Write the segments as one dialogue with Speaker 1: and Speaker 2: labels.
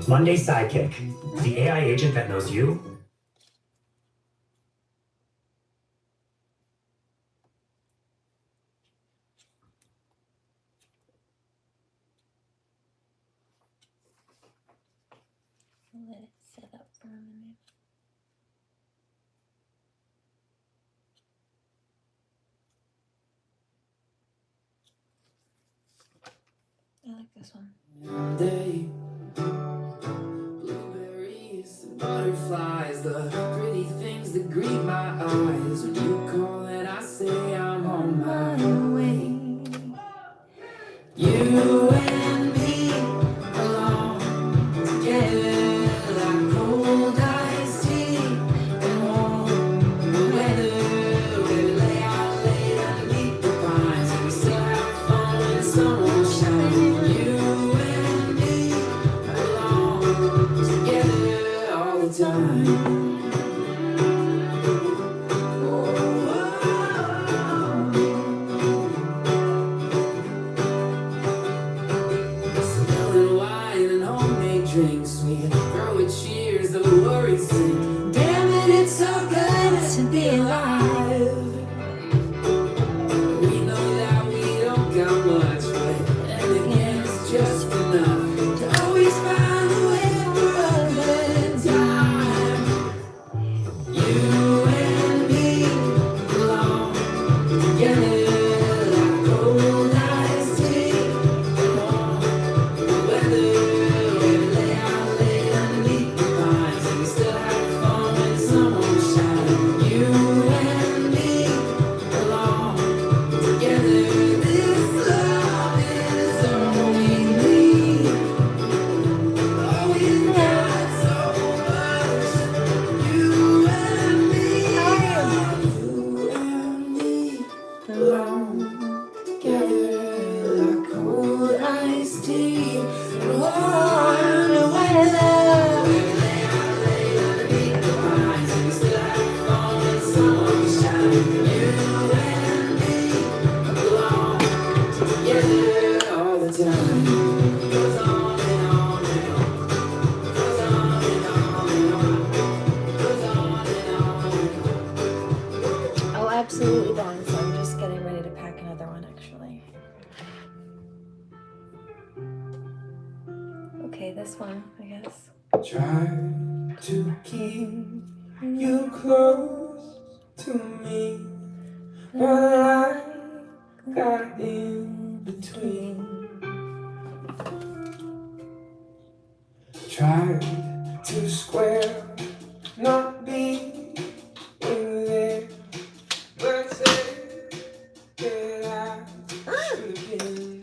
Speaker 1: Monday's sidekick, the AI agent that knows you.
Speaker 2: Let it set up for a minute. I like this one.
Speaker 3: Monday, blueberries and butterflies, the pretty things that greet my eyes. When you call and I say I'm on my way. You and me alone together like cold iced tea and warm weather. We lay out late underneath the pines and we still have fun when the sun won't shine. You and me alone together all the time. Drinks, we throw a cheers, the worries sink. Damn it, it's so good to be alive. We know that we don't got much, but then again, it's just enough to always find a way for a good time. You and me belong together.
Speaker 2: Absolutely done, so I'm just getting ready to pack another one actually. Okay, this one, I guess.
Speaker 3: Try to keep you close to me, but I got in between. Tried to square, not be in there. But say that I should have been.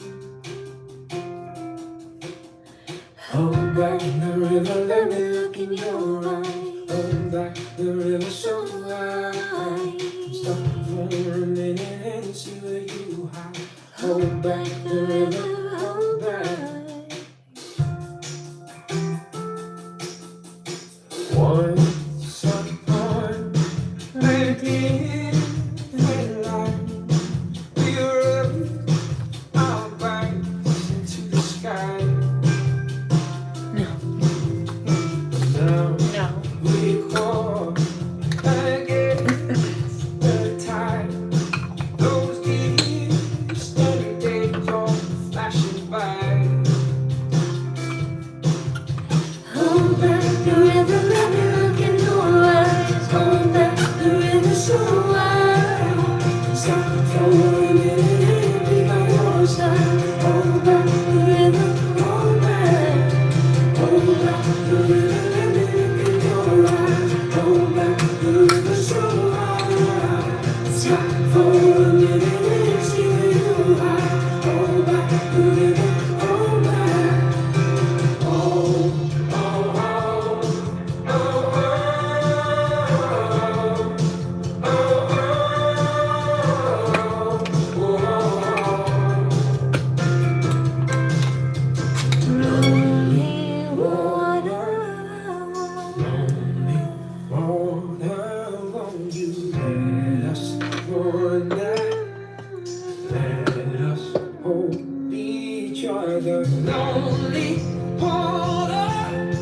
Speaker 3: Hold back the river, let me look in your eyes. Hold back the river so wide. Stop for a minute and see where you hide. Hold back the river, hold back. Once upon a day. Lonely water.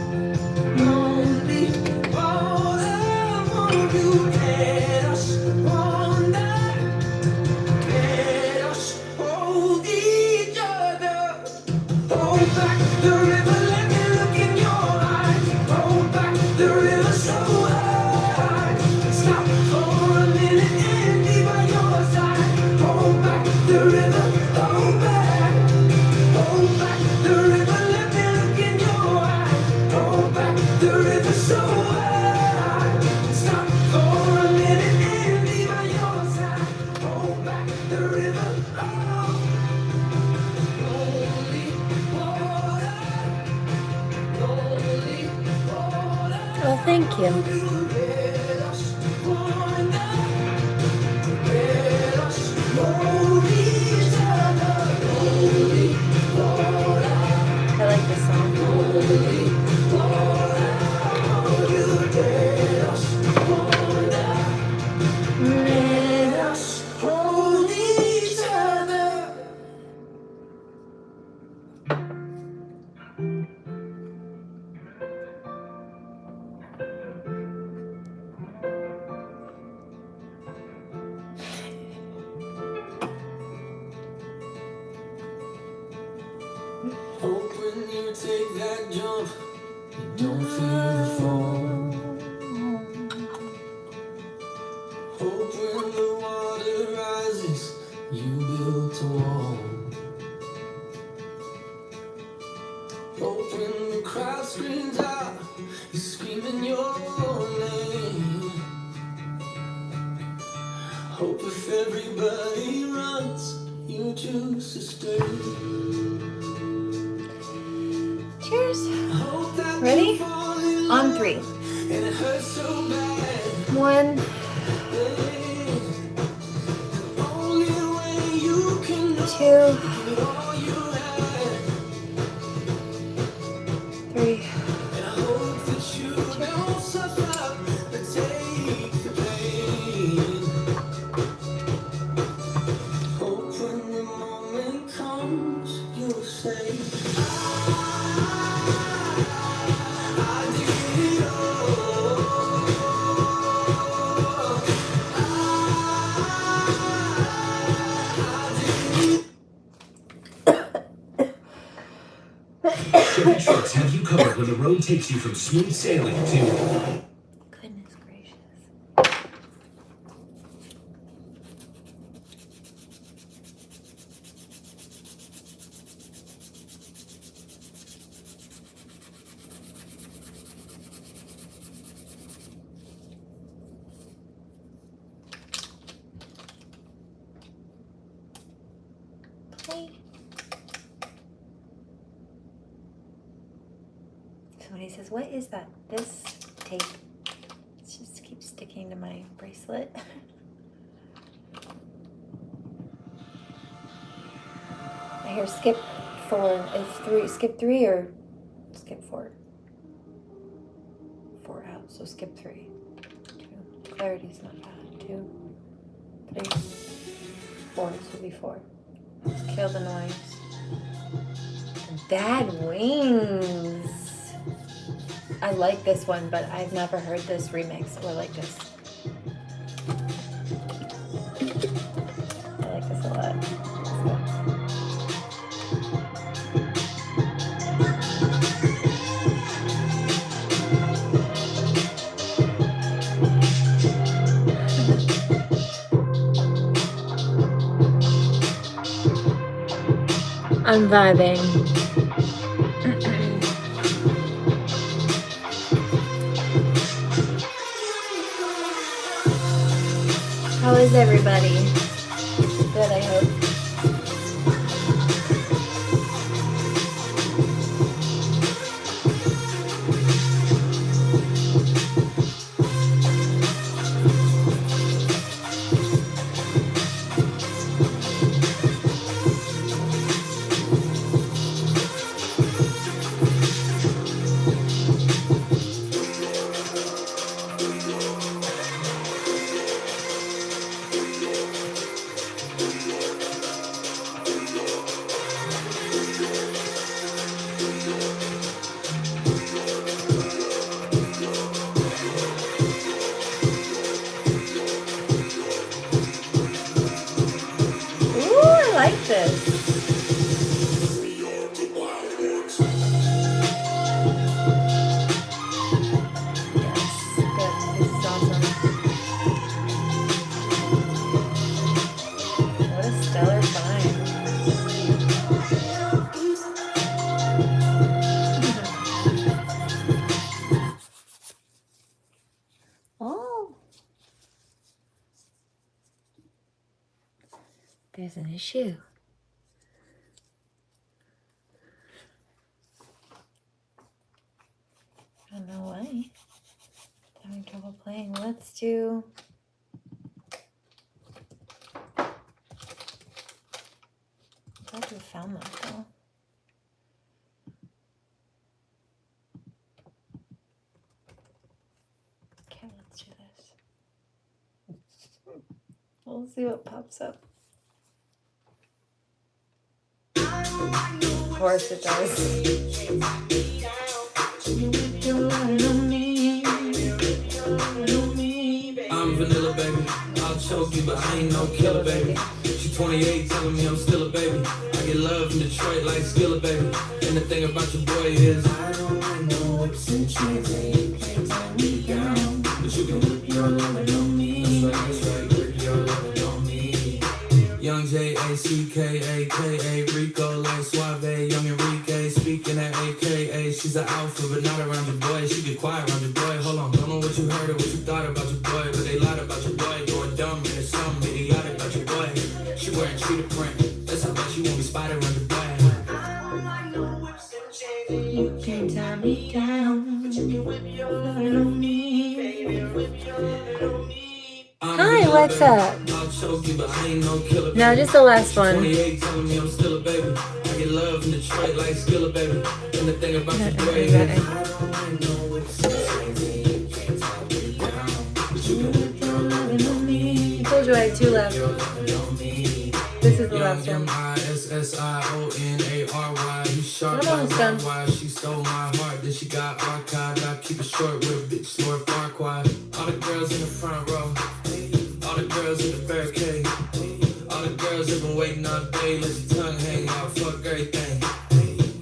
Speaker 2: Thank you. I like this song. Let us hold each other.
Speaker 3: Hope when you take that jump, you don't fear the fall. Hope when the water rises, you built a wall. Hope when the crowd screams out, you're screaming your name. Hope if everybody runs, you choose to stay.
Speaker 2: Cheers.
Speaker 3: Hope that
Speaker 2: Ready?
Speaker 3: you fall in
Speaker 2: On
Speaker 3: love
Speaker 2: 3.
Speaker 3: and it hurts so bad.
Speaker 2: 1,
Speaker 3: The only way you can know
Speaker 2: 2,
Speaker 3: all you had.
Speaker 2: 3.
Speaker 3: And I hope that you don't suffer but take the pain. Hope when the moment comes, you'll say, I did it all.
Speaker 1: Chevy trucks have you covered when the road takes you from smooth sailing to
Speaker 2: Goodness gracious. Play. Somebody says, what is that? This tape. It just keeps sticking to my bracelet. I hear skip 4. Skip 3 or skip 4? 4 out, so skip 3. 2. Clarity's not bad. 2, 3, 4. This would be 4. Let's kill the noise. Bad Wings. I like this one, but I've never heard this remix or like this. I like this a lot. I'm vibing. How is everybody? Good, I hope. Like this. Yes, good. This is awesome. What a stellar find. Oh. There's an issue. I don't know why. Having trouble playing. Let's do. I'm glad you found that though. Okay, let's do this. We'll see what pops up. Of course it does.
Speaker 3: I'm vanilla, baby. I'll choke you, but I ain't no killer, baby. She 28, telling me I'm still a baby. I get love in Detroit like Skilla, baby. And the thing about your boy is I don't like no whips and chains, and you can't tie me down. But you can whip your lovin' on me. That's right, whip your lovin' on me. Young Jackaka, Rico like Suave, young Enrique, speaking at AKA. She's an alpha, but not around your boy. She get quiet around your boy. Hold on, don't know what you heard or what you thought about your boy, but they lied about your boy. Going dumb and it's something idiotic about your boy. She wearing cheetah print. That's how bad she won't be spotted around your boy. I don't like no whips and chains, and you can't tie me down, but you can whip your lovin' on me, baby. Whip your lovin' on me.
Speaker 2: Hi, what's up?
Speaker 3: I'll choke you, but I ain't no killer.
Speaker 2: No, just the last one.
Speaker 3: 28, telling me I'm still a baby. I get love in Detroit like Skilla, baby. And the thing about your boy is I don't like no whips and chains, and you can't tie me down, but you can whip your lovin' on me.
Speaker 2: I told you I had two left. This is the last one.
Speaker 3: Missonary. You sharp
Speaker 2: I'm almost done.
Speaker 3: why she stole my heart, then she got archived. I keep it short with a bitch, Lord Farquaad. All the girls in the front row, all the girls in the barricade, all the girls have been waiting all day. Let your tongue hang out, fuck everything.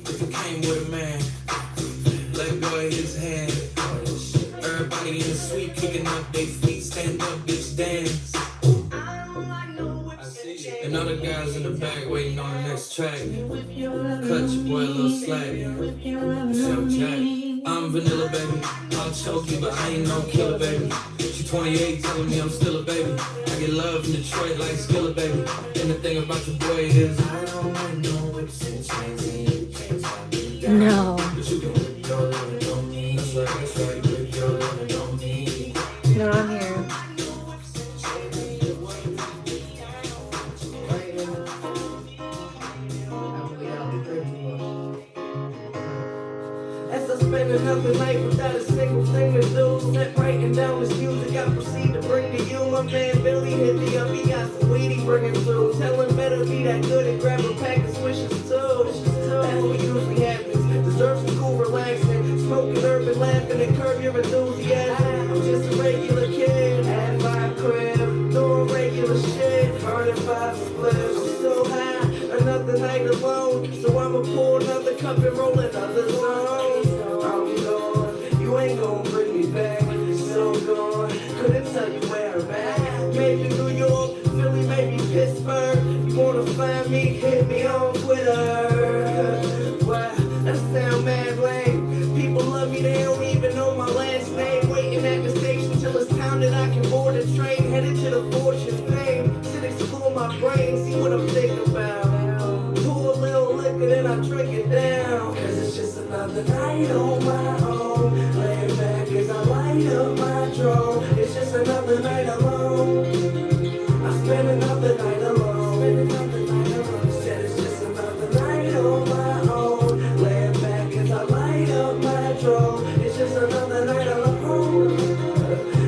Speaker 3: If you came with a man, let go of his hand. Everybody in the suite kicking up their feet, stand up, bitch, dance. And all the guys in the back waiting on the next track. Cut your boy a little slack. So Jack, I'm vanilla, baby. I'll choke you, but I ain't no killer, baby. She 28, telling me I'm still a baby. I get love in Detroit like Skilla, baby. And the thing about your boy is I don't like no whips and chains, and you can't tie me down.
Speaker 2: No.
Speaker 3: But you can whip your lovin' on me. That's right, whip your lovin' on me.
Speaker 2: No, I'm here.
Speaker 3: As I spend another night without a single thing to do, set writing down this music I proceed to bring to you. My man Billy hit me up, he got some weed he bringing through. Tell him better be that good and grab a pack of swishes too. That's what usually happens. Deserve some cool relaxing, smoking herb and laughing and curb your enthusiasm. I'm just a regular kid at my crib, doing regular shit, burning 5 spliffs. I'm so high, another night alone, so I'ma pour another cup and roll another zone. I'm gone, you ain't gon' bring me back. So gone, couldn't tell you where I'm at. Maybe New York, Philly, maybe Pittsburgh. You wanna find me? Hit me on Twitter. Wow, that sound mad lame. People love me, they don't even know my last name. Waiting at the station till it's time that I can board a train. Headed to the fortune fame. Sit explore my brain, see what I'm thinking about. Pour a little liquor, then I drink it down. Cause it's just another night on my own. Laying back as I light up my drone. It's just another night alone. I spend another night alone. Said it's just another night on my own. Laying back as I light up my drone. It's just another night alone.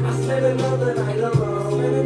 Speaker 3: I spend another night alone.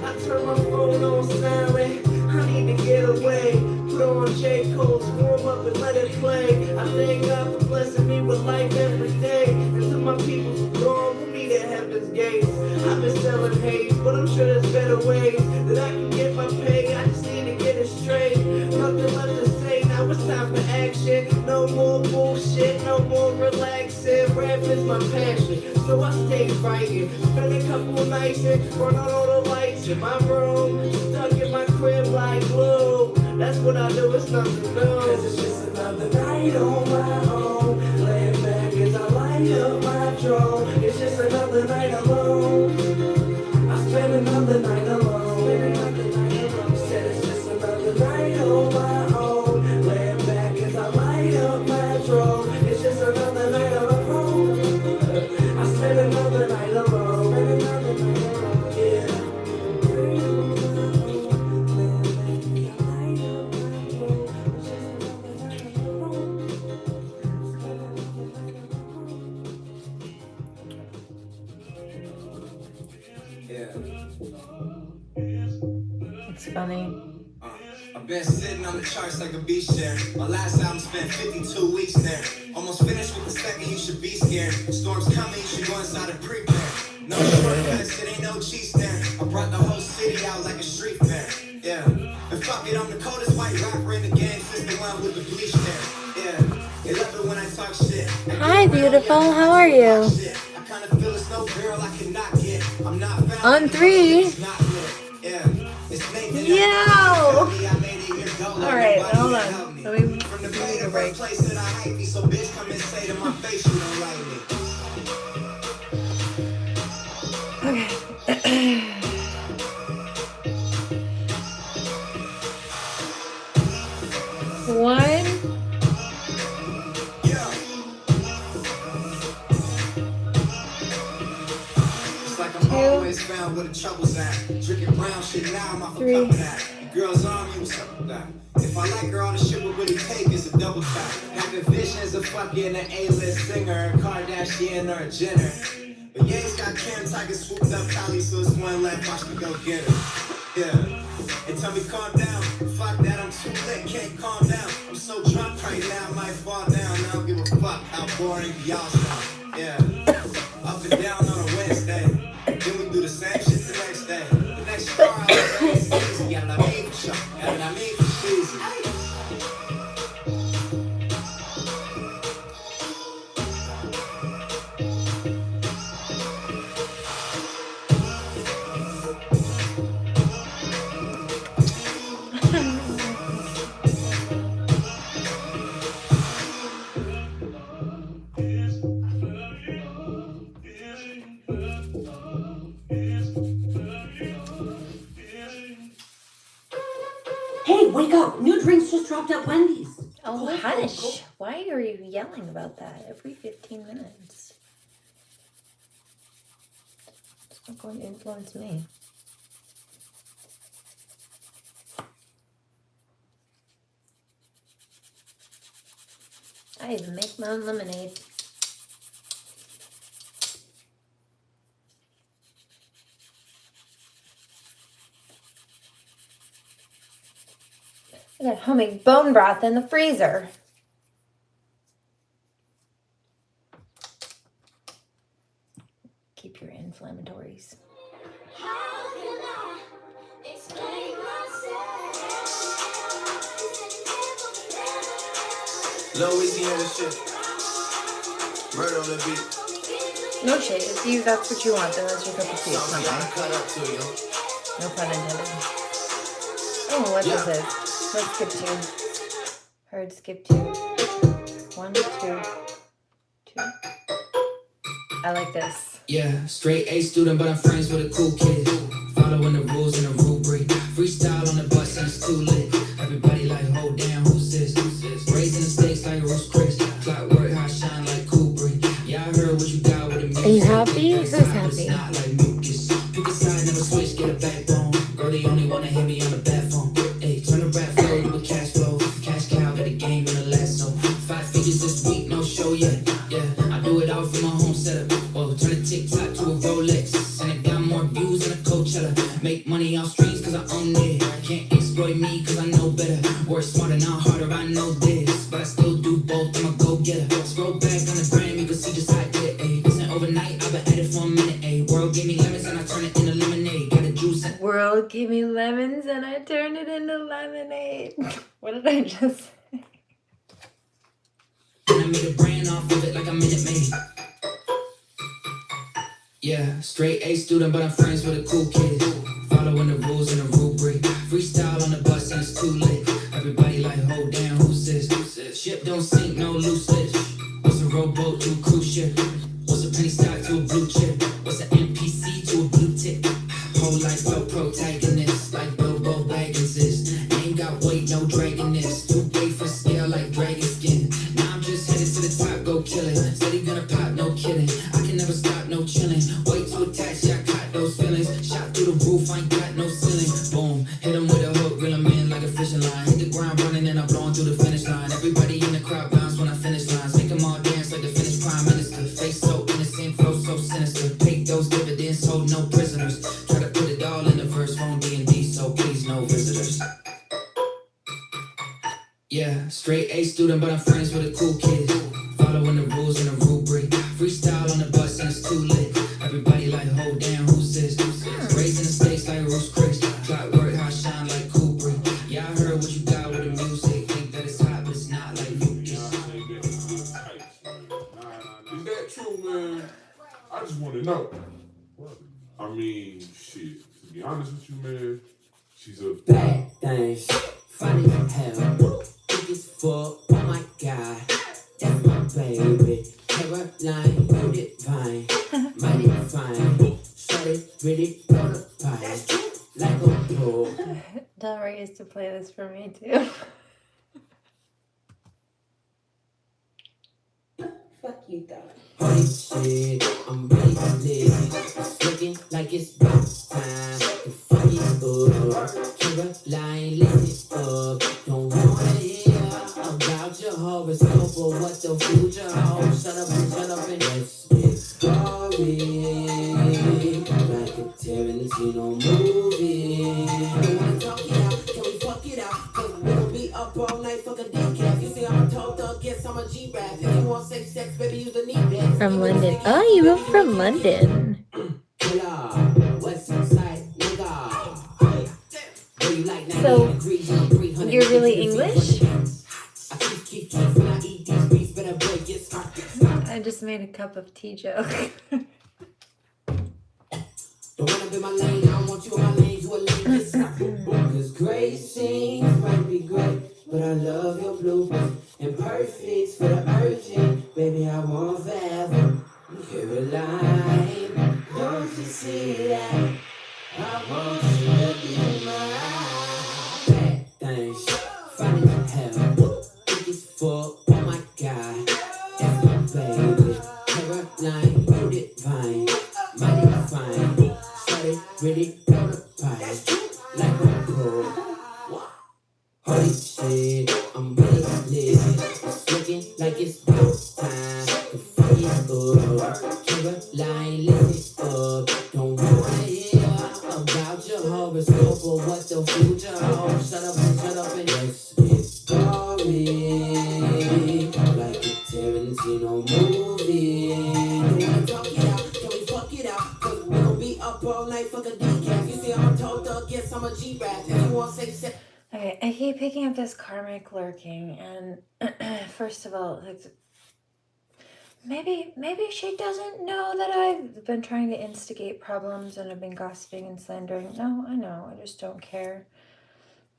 Speaker 3: I turn my phone on silent. I need to get away. Put on J. Cole's warm up and let it play. I thank God for blessing me with life every day. And to my people who gone, who meet at heaven's gates. I've been selling haze, but I'm sure there's better ways that I can get my pay. I just need to get it straight. Nothing left to say, now it's time for action. No more bullshit, no more relaxing. Rap is my passion, so I stay writing. Spend a couple nights and run on all the lights in my room. Stuck in my crib like glue. That's what I do, it's nothing new. Cause it's just another night on my own. Laying back as I light up my drone. It's just another night alone. I spend another night alone. Said it's just another night on my own. Laying back as I light up my drone. It's just another night alone. I
Speaker 2: funny.
Speaker 4: I've been sitting on the charts like a beach chair. My last album spent 52 weeks there. Almost finished with the second, you should be scared. Storms coming, you should go inside and prepare. No shortcuts, it ain't no cheese there. I brought the whole city out like a street fair. Yeah, and fuck it, I'm the coldest white rapper in the game since the one with the bleach hair. Yeah, they love it when I talk shit.
Speaker 2: Hi, beautiful. How are you?
Speaker 4: I kind of feel it's no girl I cannot get. I'm not found.
Speaker 2: On 3.
Speaker 4: Yeah, it's Nathan.
Speaker 2: Yo!
Speaker 4: All
Speaker 2: Alright, hold on. Let me take a break.
Speaker 4: Place that I hate me, so bitch come and say to my face you don't like me.
Speaker 2: Okay. One.
Speaker 4: Yeah. It's like I'm always found where the trouble's at. Drinking brown shit now, I'm off a
Speaker 2: 3.
Speaker 4: cup of that. Girls on me, what's up with that? If I like her, all the shit will really take is a double tap. Having visions of fucking an A-list singer, a Kardashian or a Jenner. But Ye's got Karen Tiger swooped up Cali, so it's one left, watch me go get her. Yeah. And tell me calm down. Fuck that, I'm too lit, can't calm down. I'm so drunk right now, I might fall down. I don't give a fuck how boring y'all sound. Yeah. Up and down on a Wednesday. Then we do the same shit the next day. The next star I'll say is easy. Yeah, what I mean for sure. Yeah, what I mean for cheesy.
Speaker 5: Hey, wake up! New drinks just dropped at Wendy's.
Speaker 2: Oh, hush. Why are you yelling about that every 15 minutes? It's not going to influence me. I even make my own lemonade. I got homemade bone broth in the freezer. Keep your inflammatories.
Speaker 4: Louisiana shit. Murder on the beat.
Speaker 2: No shade. If you that's what you want, then that's your cup of tea. It's not mine.
Speaker 4: Cut up to you.
Speaker 2: No pun intended. Oh, what this is. Let's skip 2. Heard skip 2. 1, 2, 2. I like this.
Speaker 6: Yeah, straight A student, but I'm friends with a cool kid. Following the rules and the rubric. Freestyle on the bus and it's too lit. Everybody like, hold down, who's this? Raising the stakes like Roast Chris. Clockwork, high shine like Kubrick. Yeah, I heard what you got with the music.
Speaker 2: Are you happy? Who's happy?
Speaker 6: Not like mucus. Pick a side, never switch, get a backbone. Girl, they only wanna hit me on the bat phone. Hey, turn the rap flow to a cash flow. Cash cow, got a game in the lasso. 5 figures this week, no show yet. Yeah, I do it all from my home setup. Whoa, turn a TikTok to a Rolex. And it got more views than a Coachella. Make money off streams cause I own it. Can't exploit me cause I know better. Work smarter, not harder, I know this. But I still do both, I'm a go-getter. Scroll back on the gram, you can see just how I did it, ayy. Listen, overnight, I've been at it for a minute, ayy. World gave me lemons and I turn it into lemonade. Got a juice and
Speaker 2: World gave me lemons and I turned it into lemonade. What did I just say?
Speaker 6: I made a brand off of it like a Minute Maid. Yeah, straight A student, but I'm friends with a cool kid. Following the rules and the rubric. Freestyle on the bus and it's too lit. Everybody like, hold down, who's this? Ship don't sink, no loose lips. What's a rowboat to a cruise ship? What's a penny stock to a blue chip? What's an NPC to a blue tick? Whole life felt protagonist, like Bilbo Baggins is. Ain't got weight, no dragon this. Too big for scale like dragon skin. Now I'm just headed to the top, go kill it. Steady gonna pop, no kidding. I can never stop, no chilling. Way too attached, yeah, I caught those feelings. Shot through the roof, I ain't got no ceiling. Boom, hit him with a hook, reel him in like a fishing line. Hit the ground running and I'm blowing through the finish line. Everybody in the crowd bounce when I finish lines. Make them all dance like the Finnish prime minister. Face so innocent, flow so sinister. Take those dividends, hold no prisoners. Try to put it all in the verse, phone D&D, so please no visitors. Yeah, straight A student, but I'm friends with a cool kid. Following the rules and the rubric. Freestyle on the bus and it's too lit. Everybody like, hold down, who's this? Raising the stakes like Roost Chris. Clockwork, how I shine like Kubrick. Yeah, I heard what you got with the music. Think that it's hot, but it's not like you just.
Speaker 7: Is that true, man? I just want to know. I mean, shit. To be honest with you, man, she's a
Speaker 8: Bad things, funny as hell. Think it's full, oh my god. That's my baby. Caroline, you divine. Mighty fine. Started really on the pie. Like a pro.
Speaker 2: Delray used to play this for me too.
Speaker 5: Fuck you, dog.
Speaker 8: Holy shit, I'm really lit. It's looking like it's about time to fuck it up. Caroline, let it up. Don't wanna hear about your horoscope or what the future holds. Shut up and let's get started. Like a Tarantino movie. Don't wanna talk it out, can we fuck it out? Cause we gon' be up all night, fuck a decaf. You see I'm a tall thug, yes I'm a G-rap. If you want safe sex, baby, use the knee pad.
Speaker 2: From London. Oh, you moved from London. So, you're really English? I just made a cup of tea joke.
Speaker 8: Don't wanna be my lane, I don't want you in my lane, you a lane, just stop. Cause great scenes might be great, but I love your bloopers. And perfect for the urgent, baby, I want forever. Caroline, don't you see that? I want you to be mine. Bad things, funny as hell. Think it's full, oh my god. That's my baby. Caroline, you divine. Mighty fine. Started really on the pie. Like a pro. Holy shit, I'm really lit. It's looking like it's about time to fuck it up. Caroline, let it up. Don't wanna hear about your horoscope or what the future holds. Shut up and let's get started. Like a Tarantino movie. Don't wanna talk it out, can we fuck it out? Cause we gon' be up all night, fuck a decaf. You see I'm a tall thug, yes I'm a G-rap. If you want safe sex.
Speaker 2: Okay, I keep picking up this karmic lurking, and first of all, like, maybe she doesn't know that I've been trying to instigate problems and I've been gossiping and slandering. No, I know, I just don't care,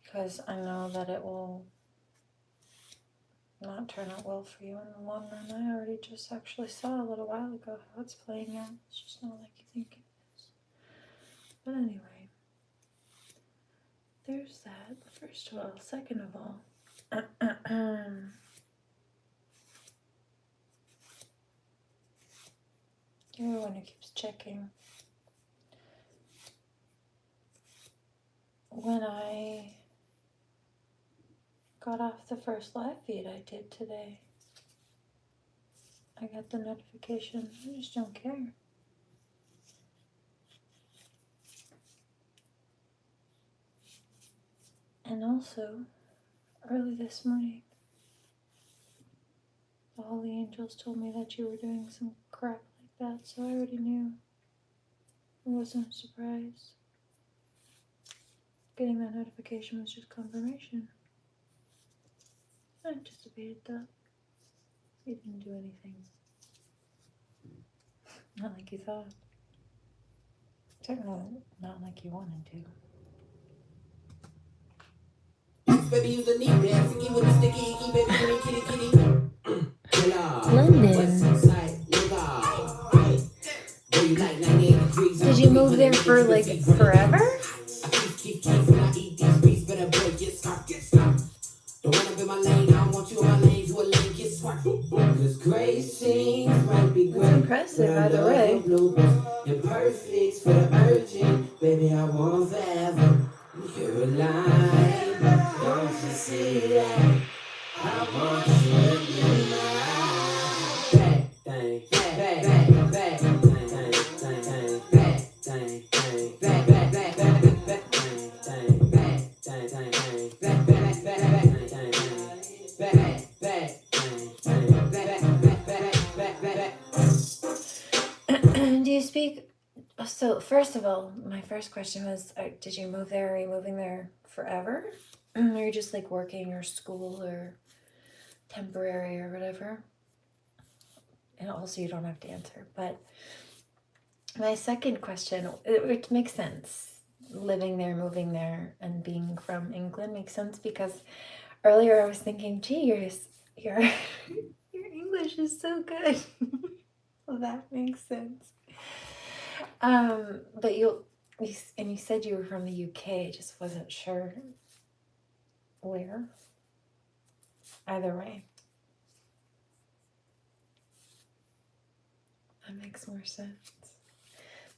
Speaker 2: because I know that it will not turn out well for you in the long run. I already just actually saw a little while ago how it's playing out. It's just not like you think it is. But anyway. There's that, first of all. Second of all, you're the one who keeps checking. When I got off the first live feed I did today, I got the notification. I just don't care. And also, early this morning, the holy angels told me that you were doing some crap like that, so I already knew. It wasn't a surprise. Getting that notification was just confirmation. I anticipated that. You didn't do anything. Not like you thought. Certainly not like you wanted to.
Speaker 8: Baby, use the knee pad. Sticky with the sticky icky, baby, kitty.
Speaker 2: London. Did you move there for like forever?
Speaker 8: Don't wanna be my lane, I don't want you in my lane, you a lane, get swart. Cause great scenes might be great.
Speaker 2: That's impressive, by the way.
Speaker 8: And perfect for the urgent, baby, I want forever. Caroline, don't you see that? I want you to be mine. Bad thing, bad thing, bad thing, bad thing, bad thing, bad thing, bad thing, bad thing, bad thing, bad thing, bad thing, bad thing, bad thing, bad thing.
Speaker 2: So first of all, my first question was, did you move there? Are you moving there forever? Or are you just like working or school or temporary or whatever? And also you don't have to answer. But my second question, it makes sense. Living there, moving there, and being from England makes sense because earlier I was thinking, gee, your your English is so good. Well, that makes sense. But you said you were from the UK. I just wasn't sure where. Either way, that makes more sense.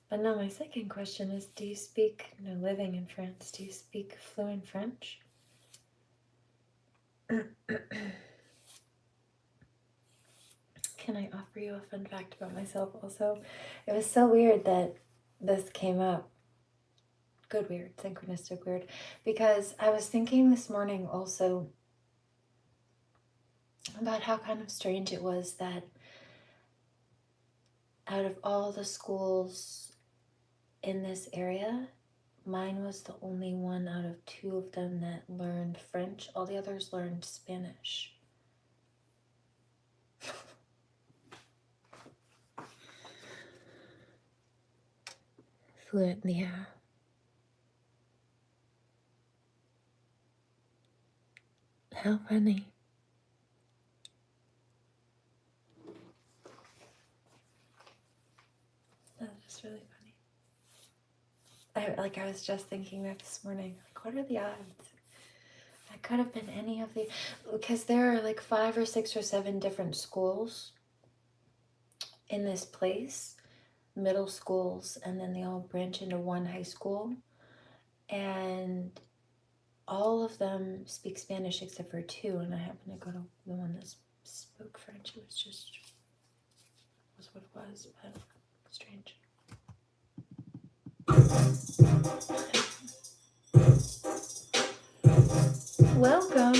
Speaker 2: But now my second question is, do you speak, living in France, do you speak fluent French? Can I offer you a fun fact about myself also? It was so weird that this came up. Good weird, synchronistic weird. Because I was thinking this morning also about how kind of strange it was that out of all the schools in this area, mine was the only one out of 2 of them that learned French. All the others learned Spanish. Fluent, yeah. How funny. That's just really funny. I was just thinking that this morning. Like, what are the odds? That could have been any of the, because there are like 5 or 6 or 7 different schools in this place, middle schools, and then they all branch into one high school. And all of them speak Spanish except for 2, and I happen to go to the one that spoke French. It was what it was, but strange. Welcome.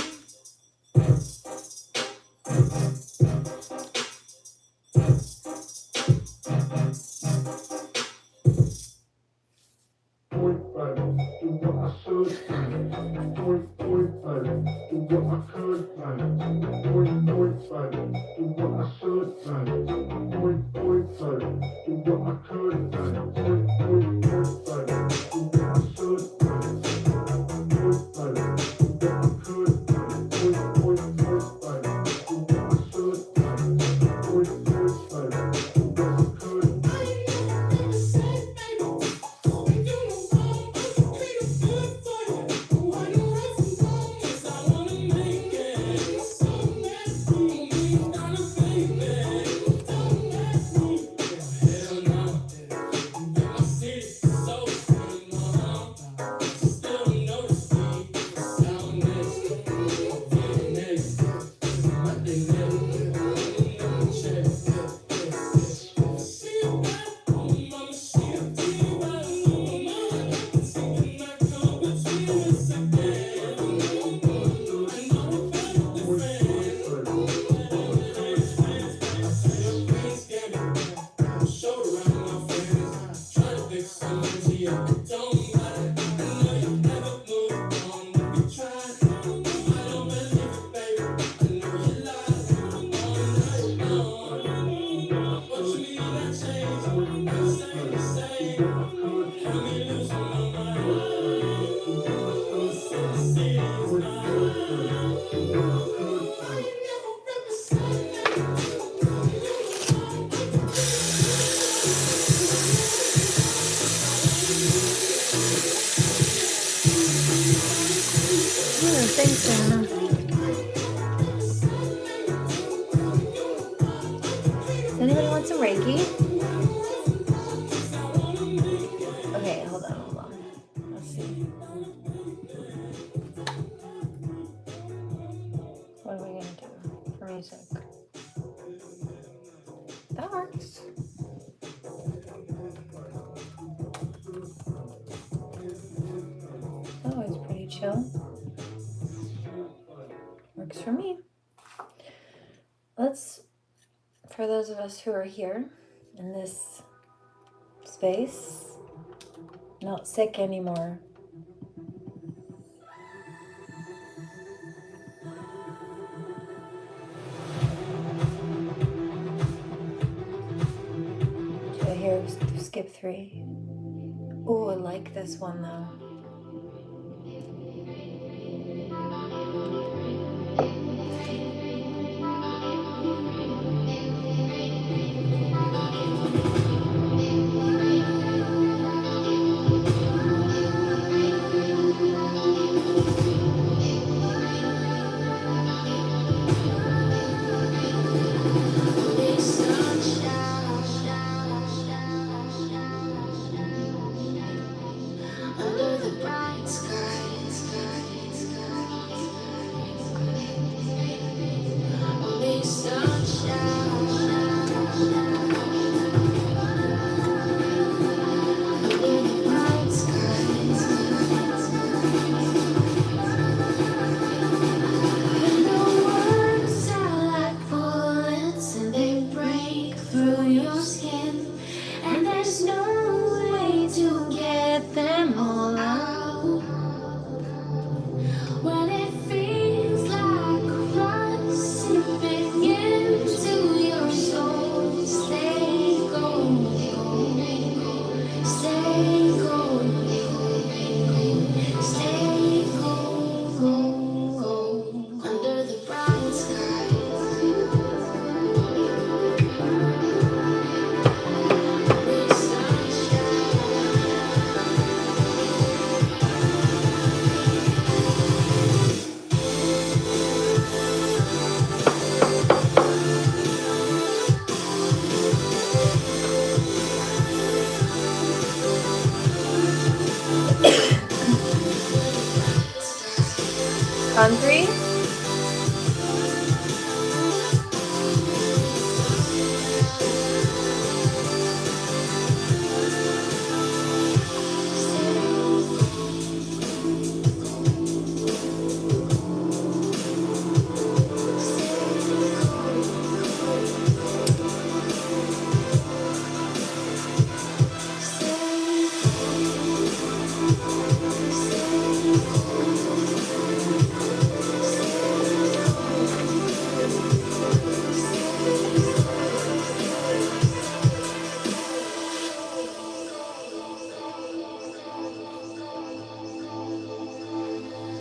Speaker 2: Thanks, Anna. Does anybody want some Reiki? Okay, hold on. Let's see. What are we gonna do for music? That works. Oh, it's pretty chill. Works for me. For those of us who are here in this Space. Not sick anymore. Do I hear skip 3? Oh, I like this one though.
Speaker 3: Under the bright skies, only sunshine. Under the bright skies, and the words sound like bullets, and they break through your skin, and there's no way to get them all out. When it feels like rust seeping into your soul, stay gold, stay gold, stay gold, under the bright skies. Only
Speaker 2: On 3?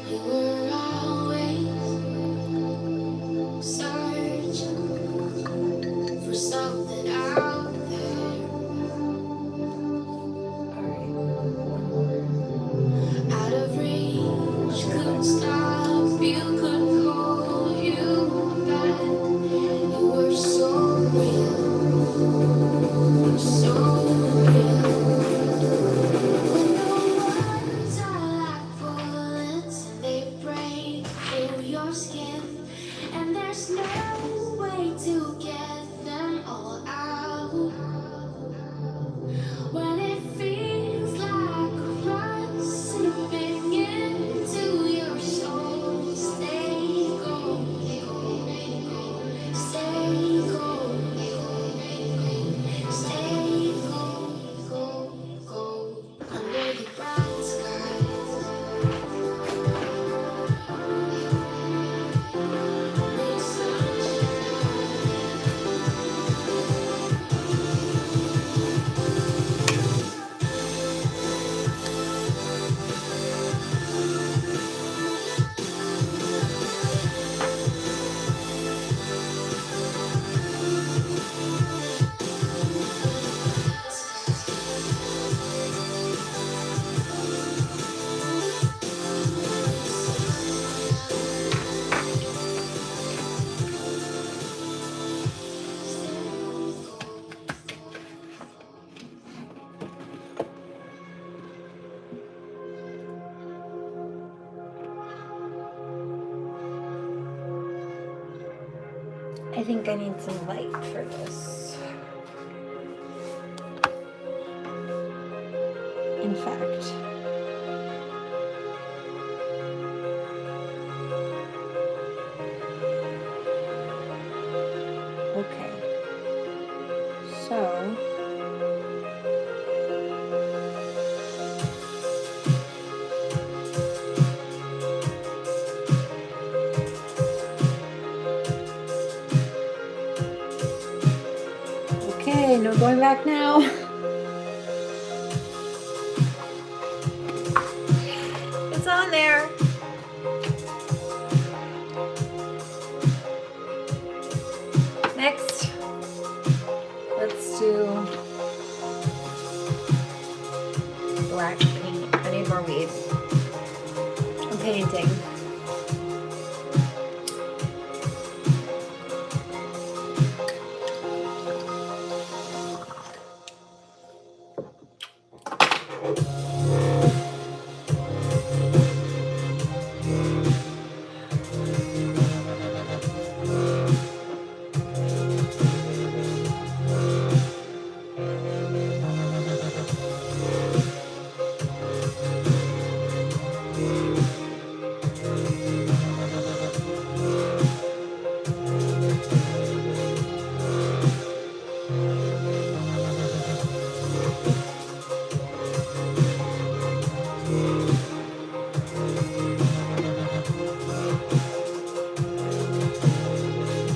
Speaker 2: You were always searching for something out there, out of reach. Couldn't stop you, couldn't hold you back. You were so real, so real. When the words are like bullets and they break through your skin, and there's no way to get them all out. When it feels like rust seeping into your soul, stay gold, stay gold, stay gold, under the bright skies. Only I think I need some light for this. In fact, okay. So no going back now. It's on there. Next, let's do black paint. I need more weed. I'm painting.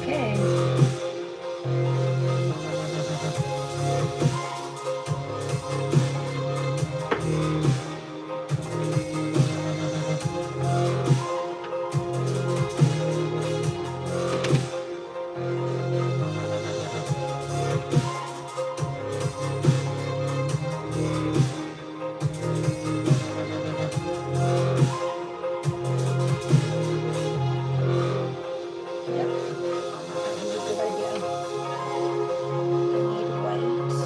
Speaker 2: Okay. Yep. That was a good idea. I need white.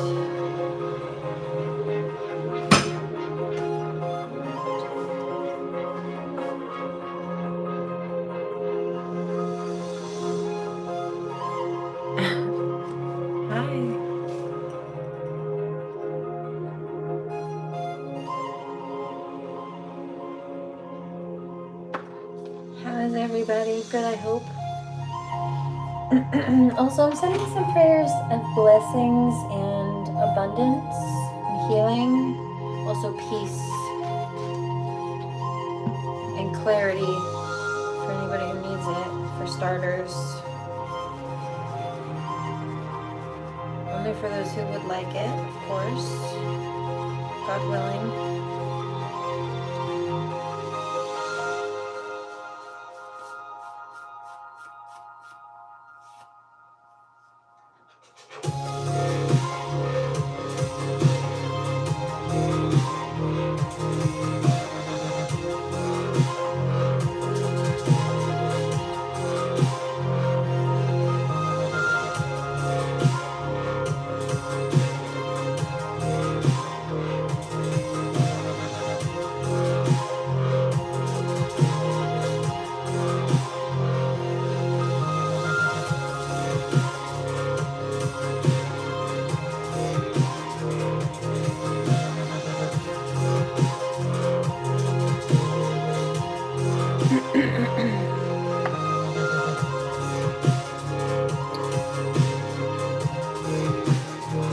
Speaker 2: Hi. How is everybody? Good, I hope. Also, I'm sending some prayers of blessings and abundance and healing. Also, peace and clarity for anybody who needs it, for starters. Only for those who would like it, of course. God willing.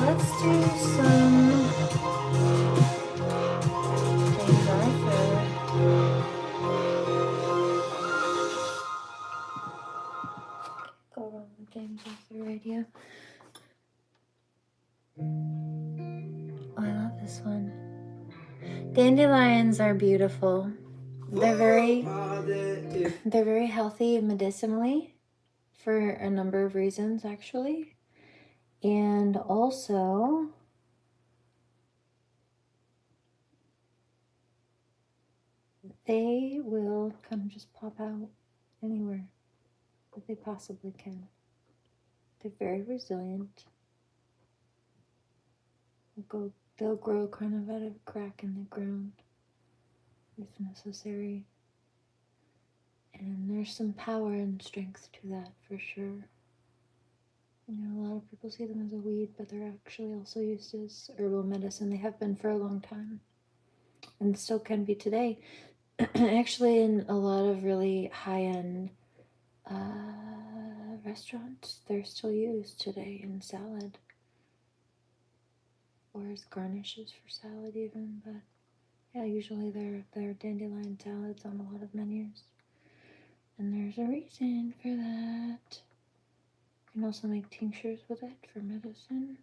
Speaker 2: Let's do some James Arthur. Go wrong with James Arthur radio. Oh, I love this one. Dandelions are beautiful. They're very healthy medicinally for a number of reasons, actually. And also, they will kind of just pop out anywhere that they possibly can. They're very resilient. They'll grow kind of out of a crack in the ground if necessary. And there's some power and strength to that for sure. You know, a lot of people see them as a weed, but they're actually also used as herbal medicine. They have been for a long time and still can be today. Actually, in a lot of really high-end restaurants, they're still used today in salad or as garnishes for salad even. But yeah, usually they're dandelion salads on a lot of menus. And there's a reason for that. You can also make tinctures with it for medicine.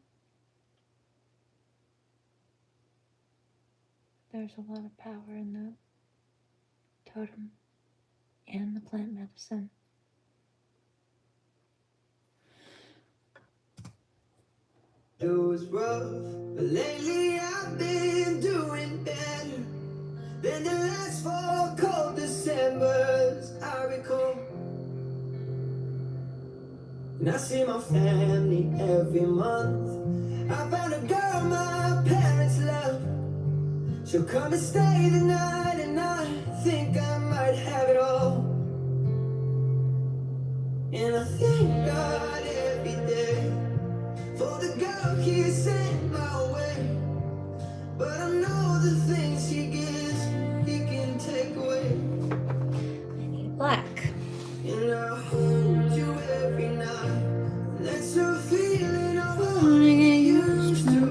Speaker 2: there's a lot of power in the totem and the plant medicine.
Speaker 8: It was rough, but lately I've been doing better than the last 4 cold Decembers I recall. And I see my family every month. I found a girl my parents love. She'll come and stay the night, and I think I might have it all. And I thank God every day for the girl he sent my way. But I know the things he gives, he can take away.
Speaker 2: I need black.
Speaker 8: And I hold you every night. That's a feeling I wanna get used to.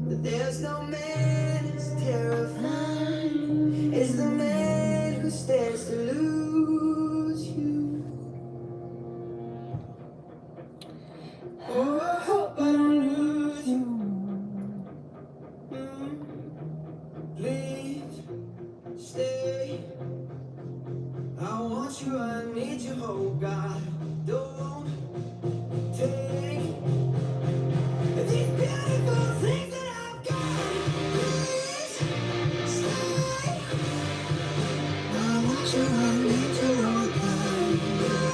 Speaker 8: But there's no man as terrifying as the man who stands to lose you. Oh, I hope I don't lose you. Please stay. I want you, I need you, oh God. Don't take these beautiful things that I've got. Please stay. I want you, I need you, oh God. Don't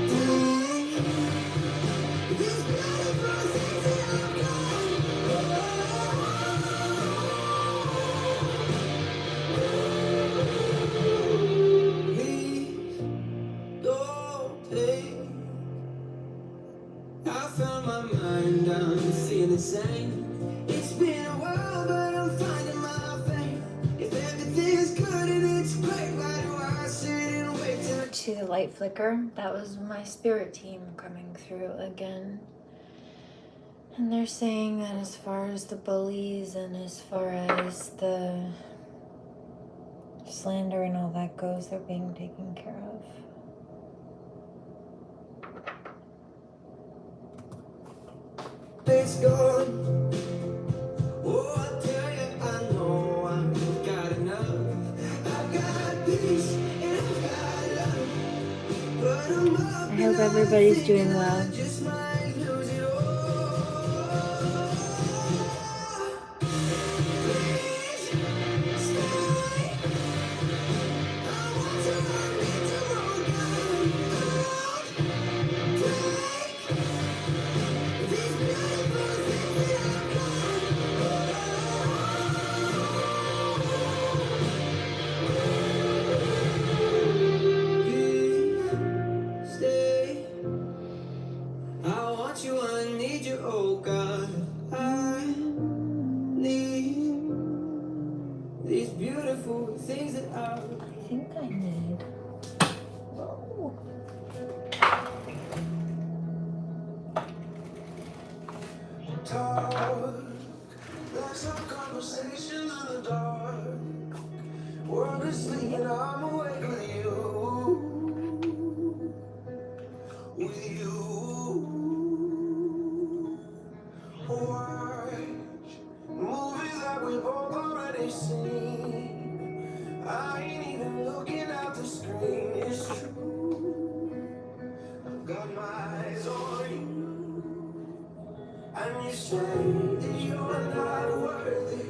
Speaker 8: take these beautiful things that I've got. Please don't take. I found my mind, I'm feeling sane. It's been a while, but I'm finding my faith. If everything's good and it's great, why do I sit and wait till
Speaker 2: See the light flicker? That was my spirit team coming through again. And they're saying that as far as the bullies and as far as the slander and all that goes, they're being taken care of.
Speaker 8: it's gone? Oh, I tell you, I know I've got enough. I've got peace and I've got love. But I'm up
Speaker 2: I hope everybody's doing well.
Speaker 8: just might lose it all. Please stay. I want to need to roll down. Take these beautiful things that I've got. Please stay. I want you, I need you, oh God. I need these beautiful things that I.
Speaker 2: I think I need. Oh.
Speaker 8: Talk. Let's have conversations in the dark. World is sleeping, I'm awake with you. With you. Watch movies that we've both already seen. I ain't even looking at the screen, it's true. I've got my eyes on you. And you say that you're not worthy.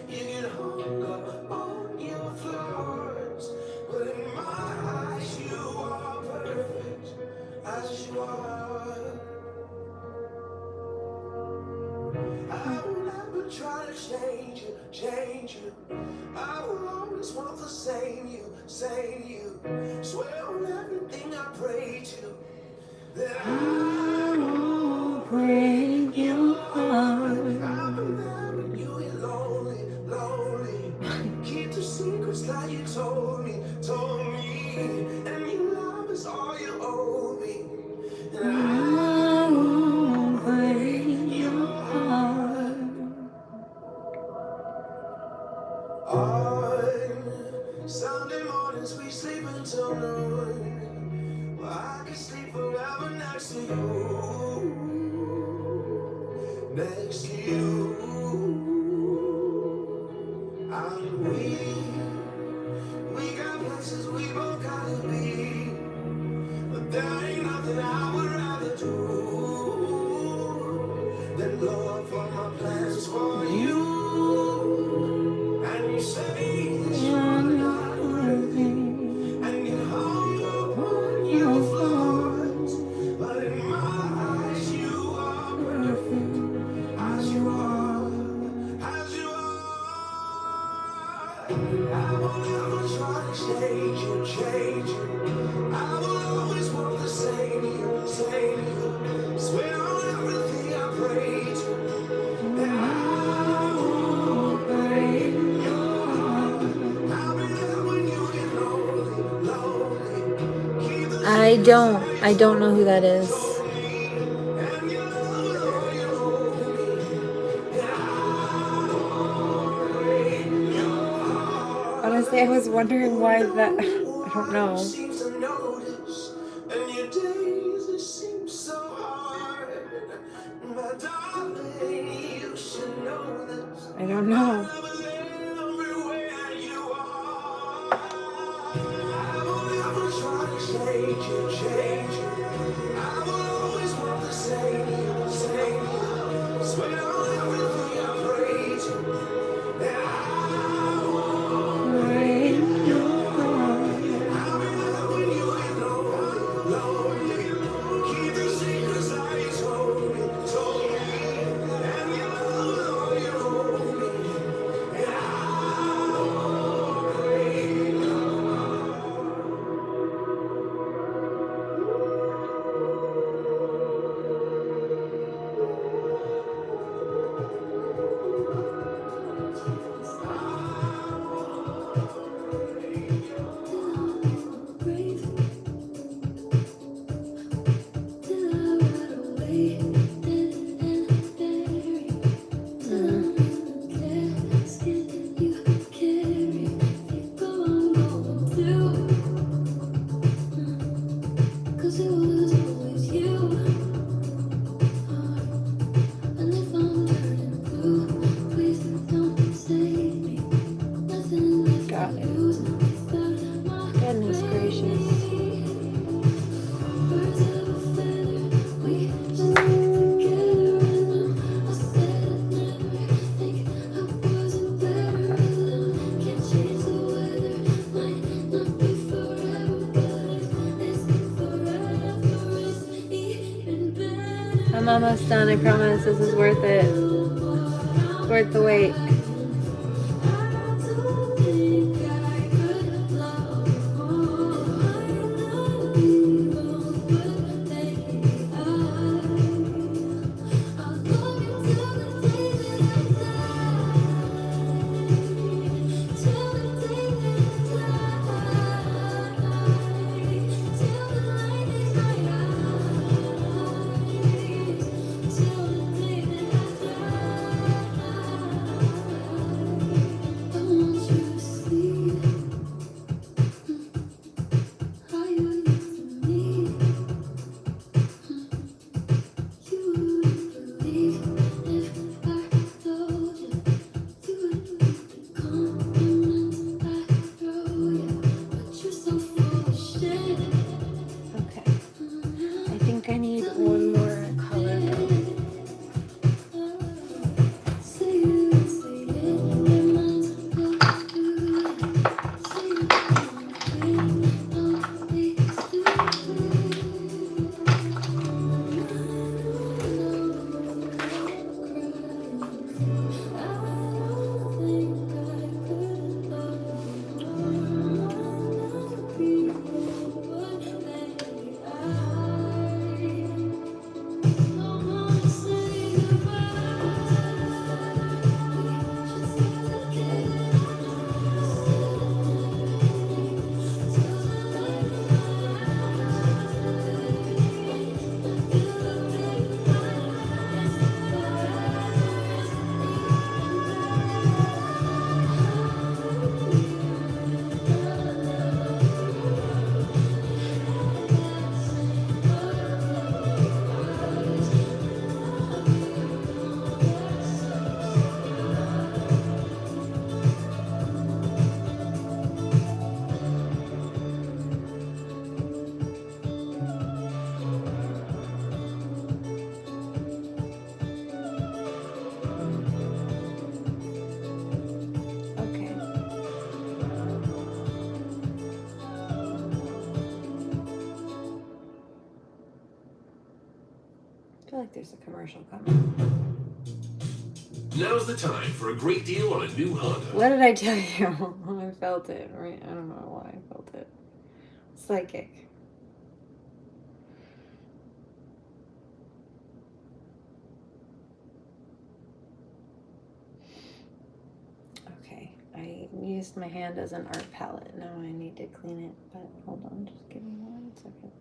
Speaker 8: You get hung up on your flaws. But in my eyes, you are perfect as you are. I will never try to change you, change you. I will always want the same you, same you. Swear on everything I pray to that I won't break your heart. I'll be there when you get lonely, lonely. Keep the secrets that you told me, and your love is all you owe me. And I won't break your heart. On Sunday mornings we sleep until noon. Well, I can sleep forever next to you. Next to you.
Speaker 4: gotta be. But there ain't nothing I would rather do than blow up all my plans for you. And you say that you're not ready, and you hung up on your flaws. But in my eyes, you are perfect as you are, as you are. I will never try to change you, change you. I will always want the same you, same you. Swear on everything I pray to, that I won't break your heart. I'll be there when you get lonely, lonely. Keep the
Speaker 2: I don't know who that is.
Speaker 4: and you love it all you owe me. That I won't break your heart.
Speaker 2: Honestly, I was wondering why that. I don't know.
Speaker 4: Seems to notice, and your days they seem so hard. My darling, you should know this.
Speaker 2: I don't know.
Speaker 4: Love is everywhere you are. I will never try to change you, change you. I will always want the same you, same you. Swear on everything I pray to, that I won't break your heart. I'll be there when you get lonely. Keep the secrets that you told me, and you love it all you owe me. And I won't break your
Speaker 2: Got it. Goodness gracious. I'm almost done, I promise. This is worth it. It's worth the wait. I need one more color. like there's a commercial coming.
Speaker 1: Now's the time for a great deal on a new Honda.
Speaker 2: What did I tell you? I felt it, right? I don't know why I felt it. Psychic. Okay, I used my hand as an art palette. Now I need to clean it, but hold on, just give me 1 second.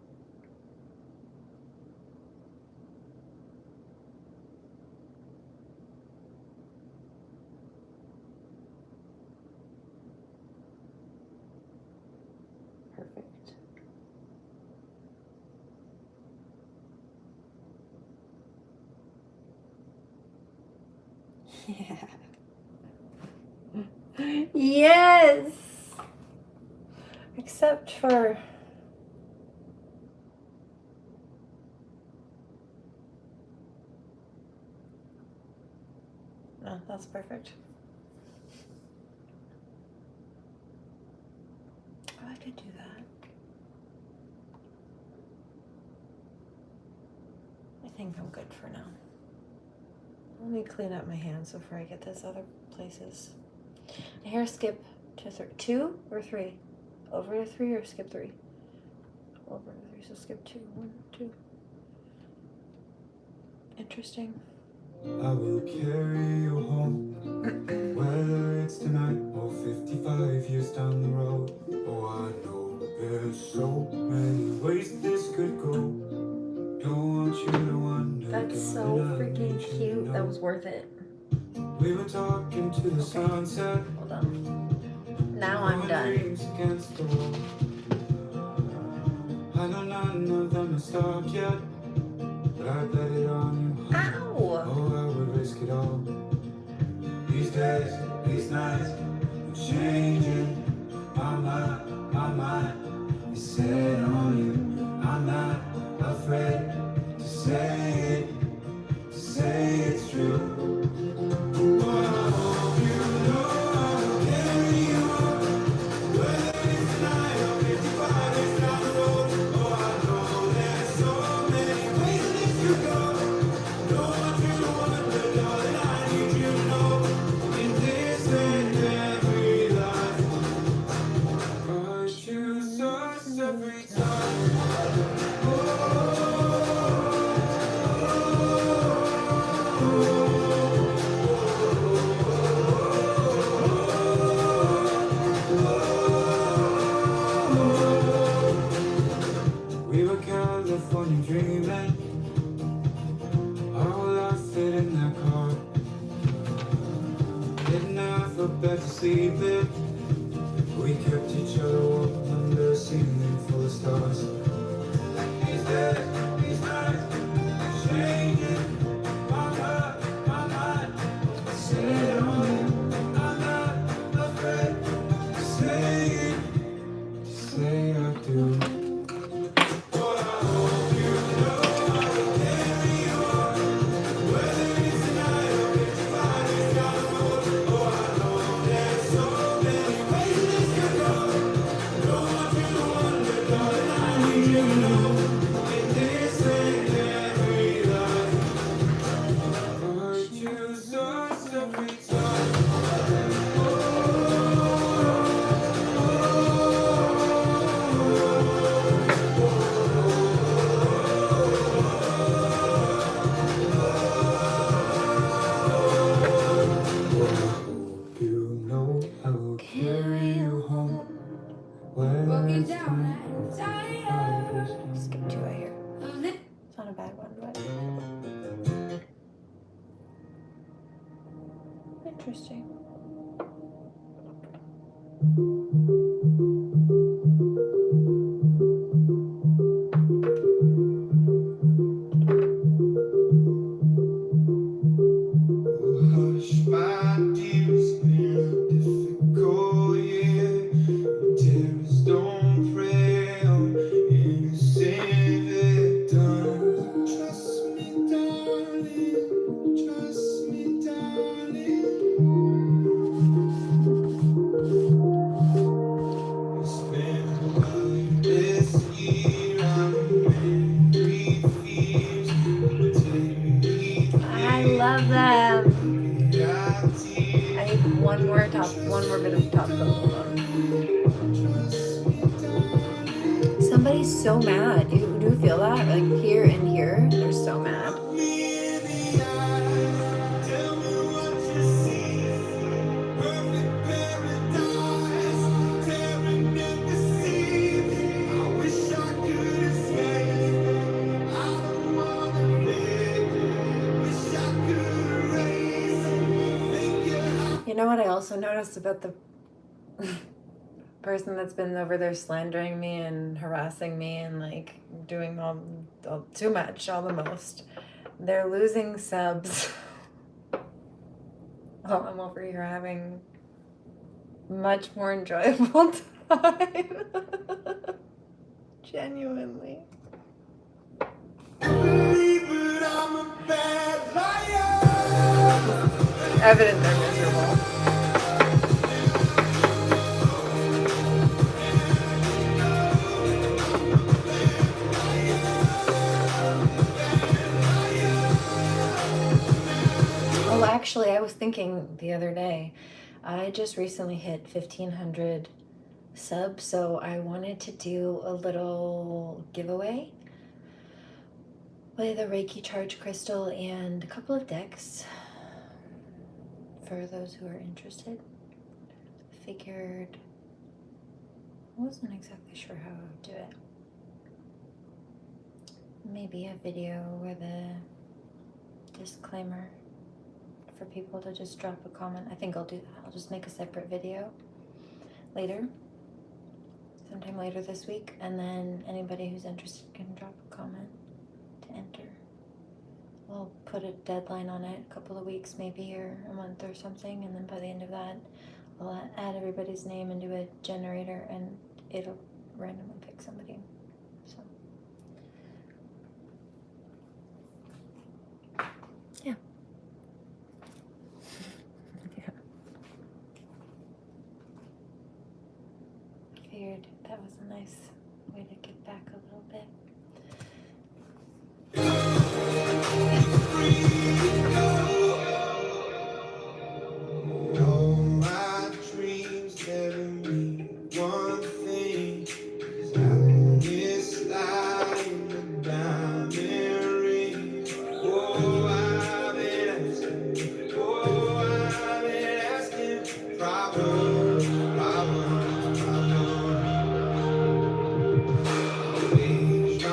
Speaker 2: Perfect. Yeah. Yes! Except for... No, that's perfect. Oh, I could do that. I think I'm good for now. Let me clean up my hands before I get those other places. Here, skip to 2 or 3. Over to 3 or skip 3. Over to 3, so skip 2. 1, 2. Interesting.
Speaker 9: I will carry you home, whether it's tonight or 55 years down the road. Oh, I know there's so many ways this could go. Don't want you to wonder.
Speaker 2: That's so freaking cute. That was worth it.
Speaker 9: We were talking to the sunset.
Speaker 2: Hold on. Now I'm done.
Speaker 9: Against the wall. I know none of them are stopped yet, but I bet it on you.
Speaker 2: Ow!
Speaker 9: Oh, I would risk it all. These days, these nights, I'm changing my mind is set on you. I'm not afraid to say it's true. Oh, I hope you know I'll carry you on, whether it's tonight or 55 years down the road. Oh, I know there's so many ways this could go. Don't want you to wonder, darling, I need you to know. In this and every life, I choose us every time. We were California dreaming. How will I fit in that car? Didn't have a bed to sleep in. We kept each other warm under a ceiling full of stars. These days, these nights, changing my mind. Set on you. I'm not afraid to say I do. Oh, I hope you know I will carry you on, whether it's tonight or 55 years down the road. Oh, I know there's so many ways this could go. Don't want you to wonder, darling, I need you to know. In this and every life, I choose us every time. You know I will carry you home, whether it's tonight or 55 years down.
Speaker 2: Skip 2 right here. It's not a bad one, but interesting.
Speaker 9: Hush, my dear, it's been a difficult year. Tears don't prey on innocent victims. Trust me, darling. Trust me, darling.
Speaker 2: body's so mad. You do feel that? Like here and here, they're so mad. You know what I also noticed about the person that's been over there slandering me and harassing me and like doing all too much, all the most. They're losing subs. Oh, I'm over here having much more enjoyable time. Genuinely. Evident they're miserable. Oh, actually, I was thinking the other day, I just recently hit 1,500 subs, so I wanted to do a little giveaway with a Reiki charge crystal and a couple of decks for those who are interested. Figured, I wasn't exactly sure how I would do it. Maybe a video with a disclaimer for people to just drop a comment. I think I'll do that. I'll just make a separate video later, sometime later this week, and then anybody who's interested can drop a comment to enter. We'll put a deadline on it, a couple of weeks maybe, or a month or something, and then by the end of that, I'll add everybody's name into a generator and it'll randomly pick somebody. So, yeah. Yeah. Figured that was a nice way to get back a little bit.
Speaker 9: All my dreams never mean one thing. 'Cause I miss lying in the diamond ring. Oh, I've been asking. Oh, I've been asking. Problems, problems, problems. Always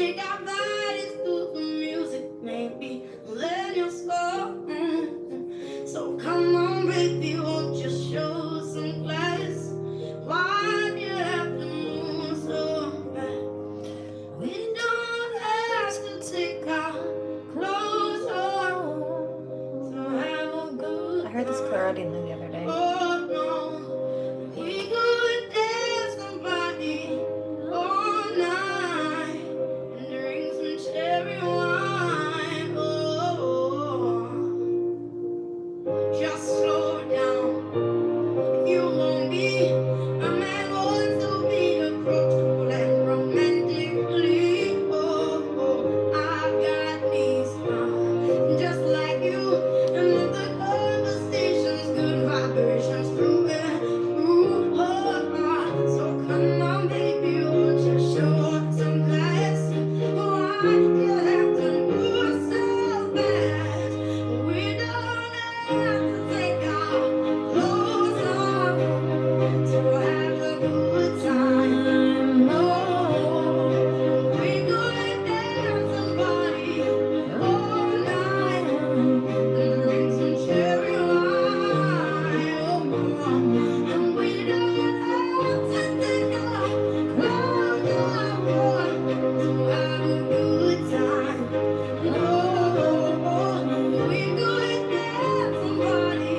Speaker 3: take our bodies through the music, maybe learn your score. So come on, baby, won't you show some class? Why do you have to move so fast? We don't have to take our clothes off to have a good
Speaker 2: I heard this clarity the other day.
Speaker 3: Oh no, we could dance somebody all night and drink some cherry wine. Oh, just slow down. If you want me, a man wants to be approachable and romantically. Oh, I've got me smile, just like you. And the conversations, good vibrations through and through. Oh, so come on, baby, won't you show some class? Why you have to move so fast? We don't have to take our clothes off to have a good time. No, we could dance somebody all night and drink some cherry wine. Oh, and we don't have to take our clothes off to have a good time. No, we could dance somebody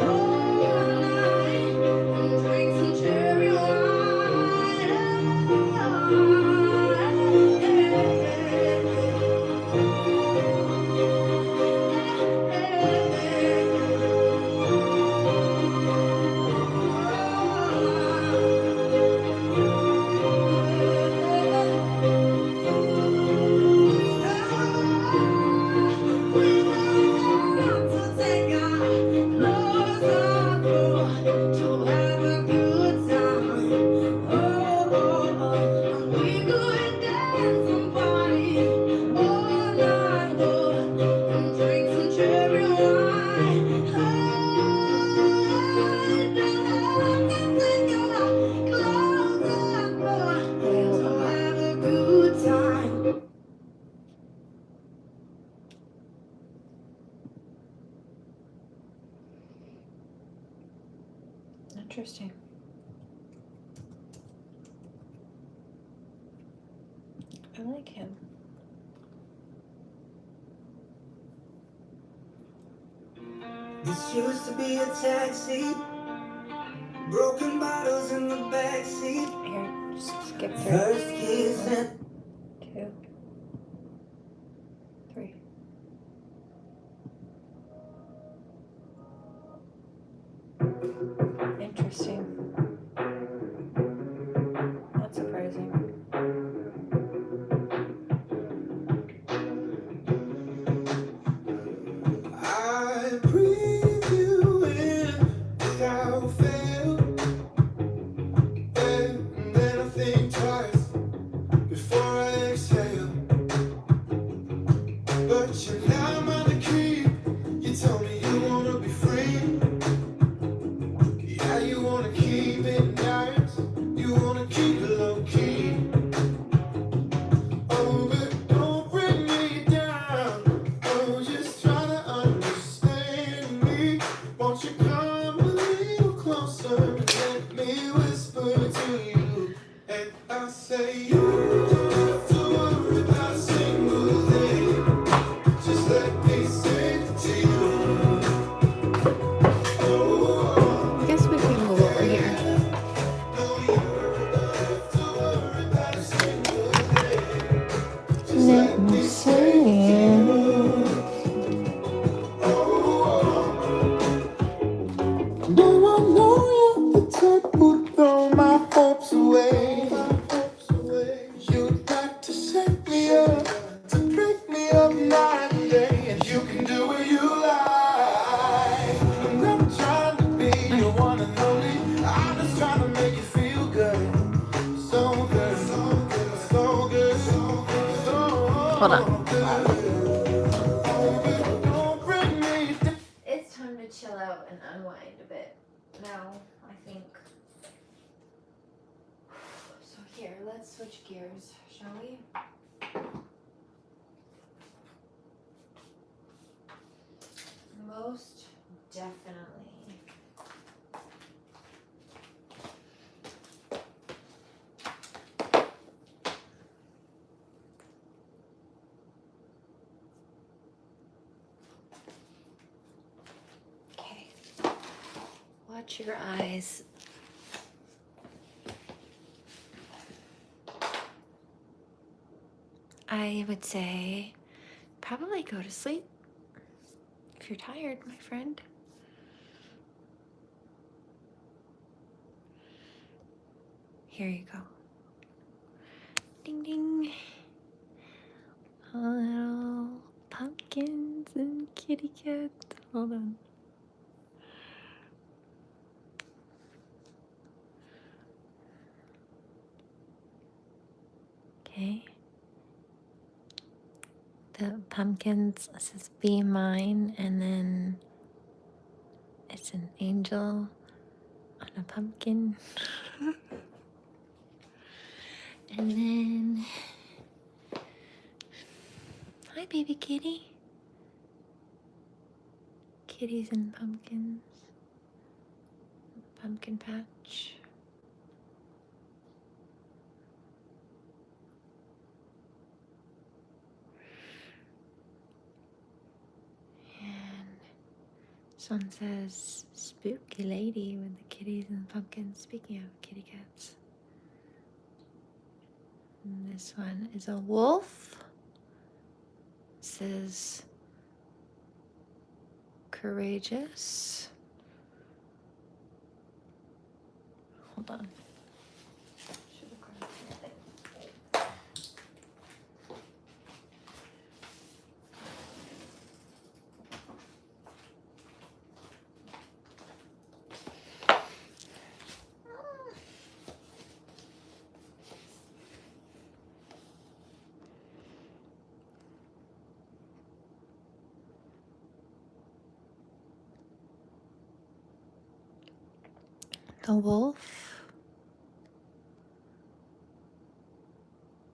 Speaker 3: all night and drink some cherry
Speaker 2: Interesting. I like him.
Speaker 8: This used to be a taxi, broken bottles in the backseat.
Speaker 2: Here, just skip through.
Speaker 8: First kiss and
Speaker 2: 2, 3. Interesting. Not surprising.
Speaker 9: I breathe you in without fail, and then I think twice before I exhale. But you're now my key. You told me you wanna be free. Yeah, you wanna keep it nice. You wanna keep it low key. Oh, but don't bring me down. Oh, just try to understand me. Won't you come a little closer and let me whisper to you? And I say you don't have to worry about a single thing. Just let me sing to you. Oh,
Speaker 2: I guess we can move over here.
Speaker 9: no, you don't have to worry about a single thing. Just
Speaker 2: Let me sing.
Speaker 9: No, I know you're the type who throw my hopes away. You'd like to set me up, to break me up night and day, and you can do what you like. I'm not trying to be your one and only. I'm just trying to make you feel good. So good, so good, so good, so good, so
Speaker 2: Hold on.
Speaker 9: good. Don't bring me down.
Speaker 2: It's time to chill out and unwind a bit. Now, I think. So here, let's switch gears, shall we? Most definitely. Okay. Watch your eyes. I would say probably go to sleep if you're tired, my friend. Here you go. Ding ding. Little pumpkins and kitty cats. Hold on. Okay. The pumpkins says be mine, and then it's an angel on a pumpkin. And then, hi baby kitty. Kitties and pumpkins. Pumpkin patch. And someone says spooky lady with the kitties and pumpkins. Speaking of kitty cats. And this one is a wolf. It says courageous. Hold on. Should have grabbed something. The wolf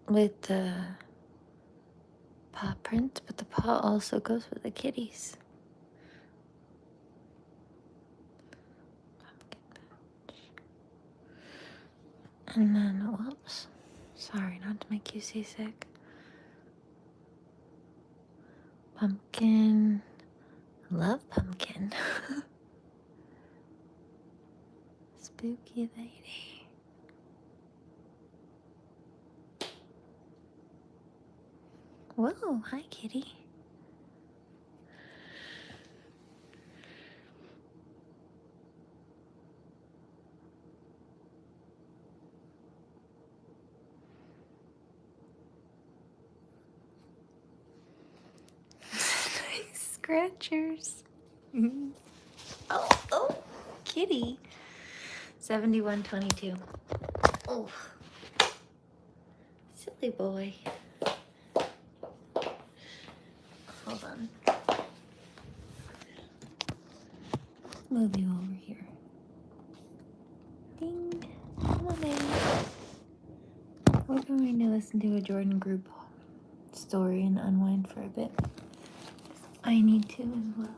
Speaker 2: with the paw print, but the paw also goes with the kitties. Pumpkin patch. And then, whoops, sorry, not to make you seasick. Pumpkin, love pumpkin. Spooky lady. Whoa, hi kitty. Nice scratchers. Oh, kitty. 7122. Oh, silly boy. Hold on. Move you over here. Ding. Come on, baby. We're going to listen to a Jordan group story and unwind for a bit. I need to as well.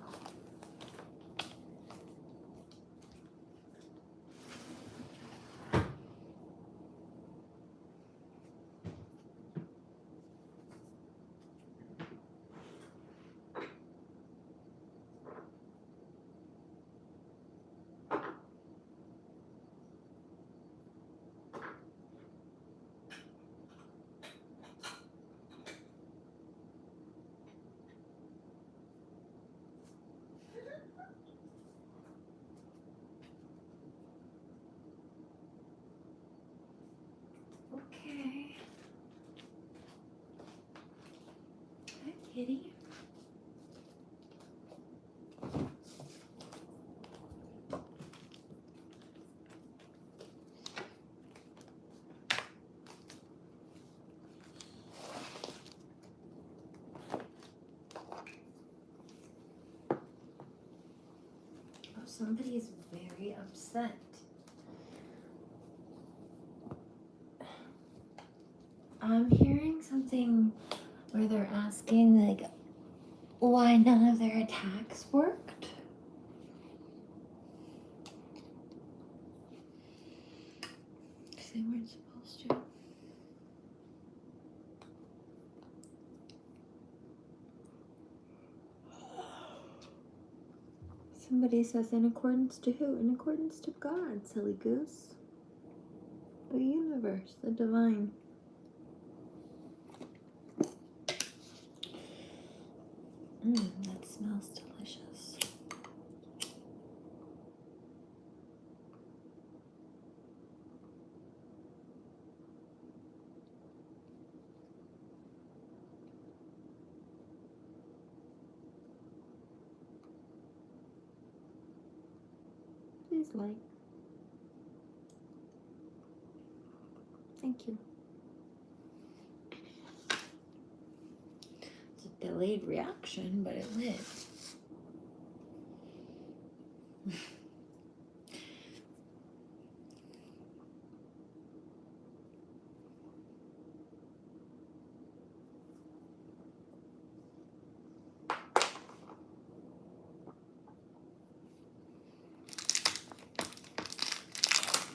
Speaker 2: Okay. Hi, kitty. Oh, somebody is very upset. I'm hearing something where they're asking, like, why none of their attacks worked. Somebody says, in accordance to who? In accordance to God, silly goose. The universe, the divine. That smells delicious. Please like. Thank you. It's a delayed reaction, but it lit.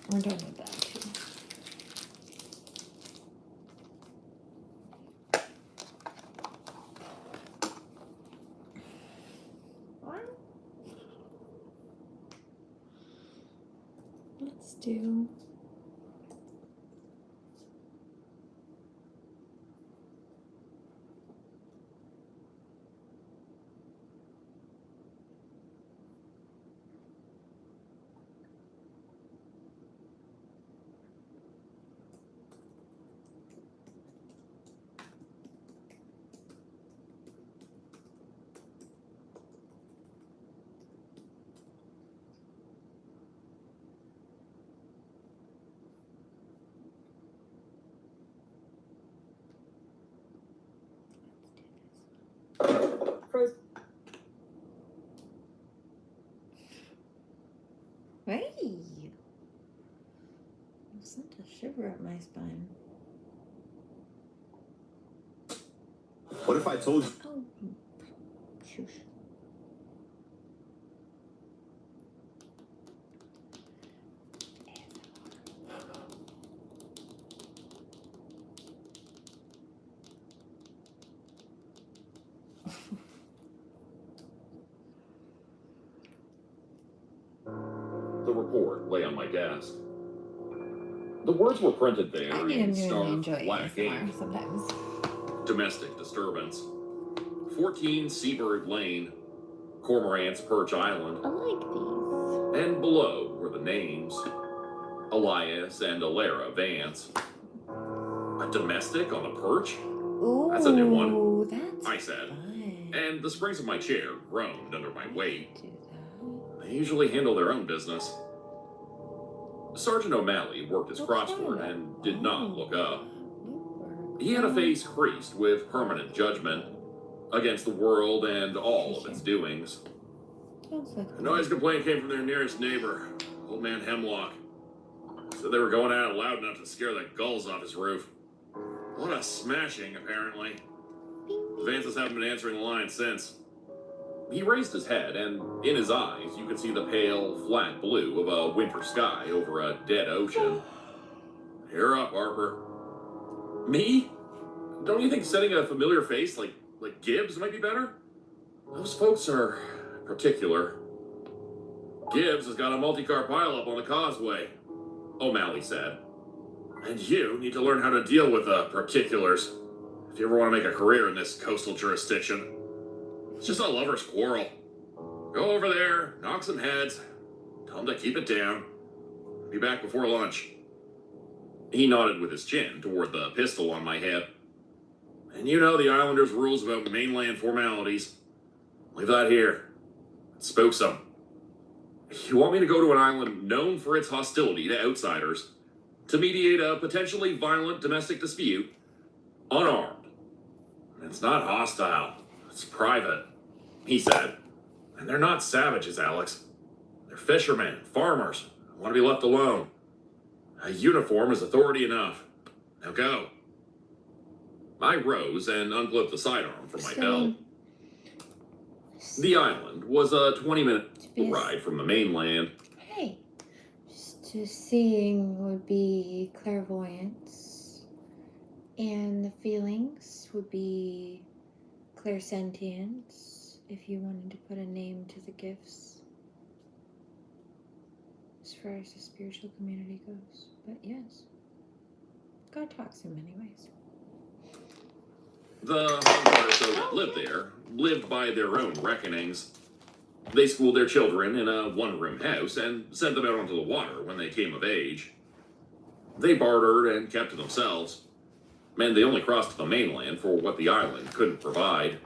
Speaker 2: We're done with that too. Let's do
Speaker 5: Frozen.
Speaker 2: Hey! You sent a shiver up my spine.
Speaker 10: What if I told you?
Speaker 2: Oh, shush.
Speaker 11: The report lay on my desk. The words were printed there
Speaker 2: I mean,
Speaker 11: in
Speaker 2: I'm
Speaker 11: stark
Speaker 2: going to enjoy
Speaker 11: black ink.
Speaker 2: ASMR sometimes.
Speaker 11: Domestic disturbance. 14 Seabird Lane, Cormorant's Perch Island,
Speaker 2: I like these.
Speaker 11: and below were the names: Elias and Alara Vance. A domestic on the perch?
Speaker 2: Ooh,
Speaker 11: That's a new one,
Speaker 2: that's
Speaker 11: I said.
Speaker 2: fun.
Speaker 11: And the springs of my chair groaned under my weight.
Speaker 2: Do that.
Speaker 11: They usually handle their own business. Sergeant O'Malley worked his crossword and did not look up. He had a face creased with permanent judgment against the world and all of its doings. A noise complaint came from their nearest neighbor, Old Man Hemlock. Said they were going at it loud enough to scare the gulls off his roof. What a smashing, apparently. Vances haven't been answering the line since. He raised his head, and in his eyes, you could see the pale, flat blue of a winter sky over a dead ocean. You're up, Harper. Me? Don't you think setting a familiar face like Gibbs might be better? Those folks are particular. Gibbs has got a multi-car pileup on the causeway, O'Malley said. And you need to learn how to deal with the particulars if you ever want to make a career in this coastal jurisdiction. It's just a lover's quarrel. Go over there, knock some heads, tell them to keep it down. Be back before lunch. He nodded with his chin toward the pistol on my hip. And you know the Islanders' rules about mainland formalities. Leave that here. It spooks them. You want me to go to an island known for its hostility to outsiders to mediate a potentially violent domestic dispute, unarmed. It's not hostile. It's private, he said. And they're not savages, Alex. They're fishermen, farmers, who want to be left alone. A uniform is authority enough. Now go. I rose and unclipped the sidearm from my belt. The island was a 20-minute ride from the mainland.
Speaker 2: Hey, just seeing would be clairvoyance, and the feelings would be clairsentience, if you wanted to put a name to the gifts. as far as the spiritual community goes. But yes, God talks in many ways.
Speaker 11: The 100 or so that lived there lived by their own reckonings. They schooled their children in a one-room house and sent them out onto the water when they came of age. They bartered and kept to themselves, and they only crossed to the mainland for what the island couldn't provide.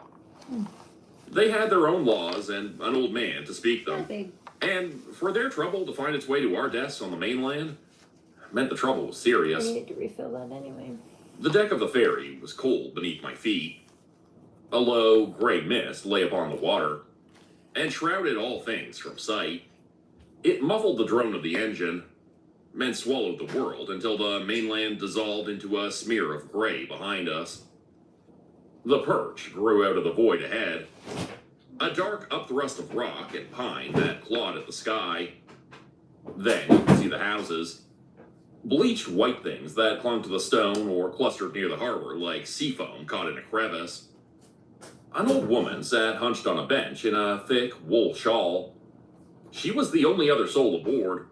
Speaker 11: They had their own laws and an old man to speak them. And for their trouble to find its way to our desks on the mainland meant the trouble was
Speaker 2: I
Speaker 11: serious.
Speaker 2: need to refill that anyway.
Speaker 11: The deck of the ferry was cold beneath my feet. A low, gray mist lay upon the water and shrouded all things from sight. It muffled the drone of the engine and swallowed the world until the mainland dissolved into a smear of gray behind us. The perch grew out of the void ahead, a dark upthrust of rock and pine that clawed at the sky. Then you could see the houses, bleached white things that clung to the stone or clustered near the harbor like sea foam caught in a crevice. An old woman sat hunched on a bench in a thick wool shawl. She was the only other soul aboard,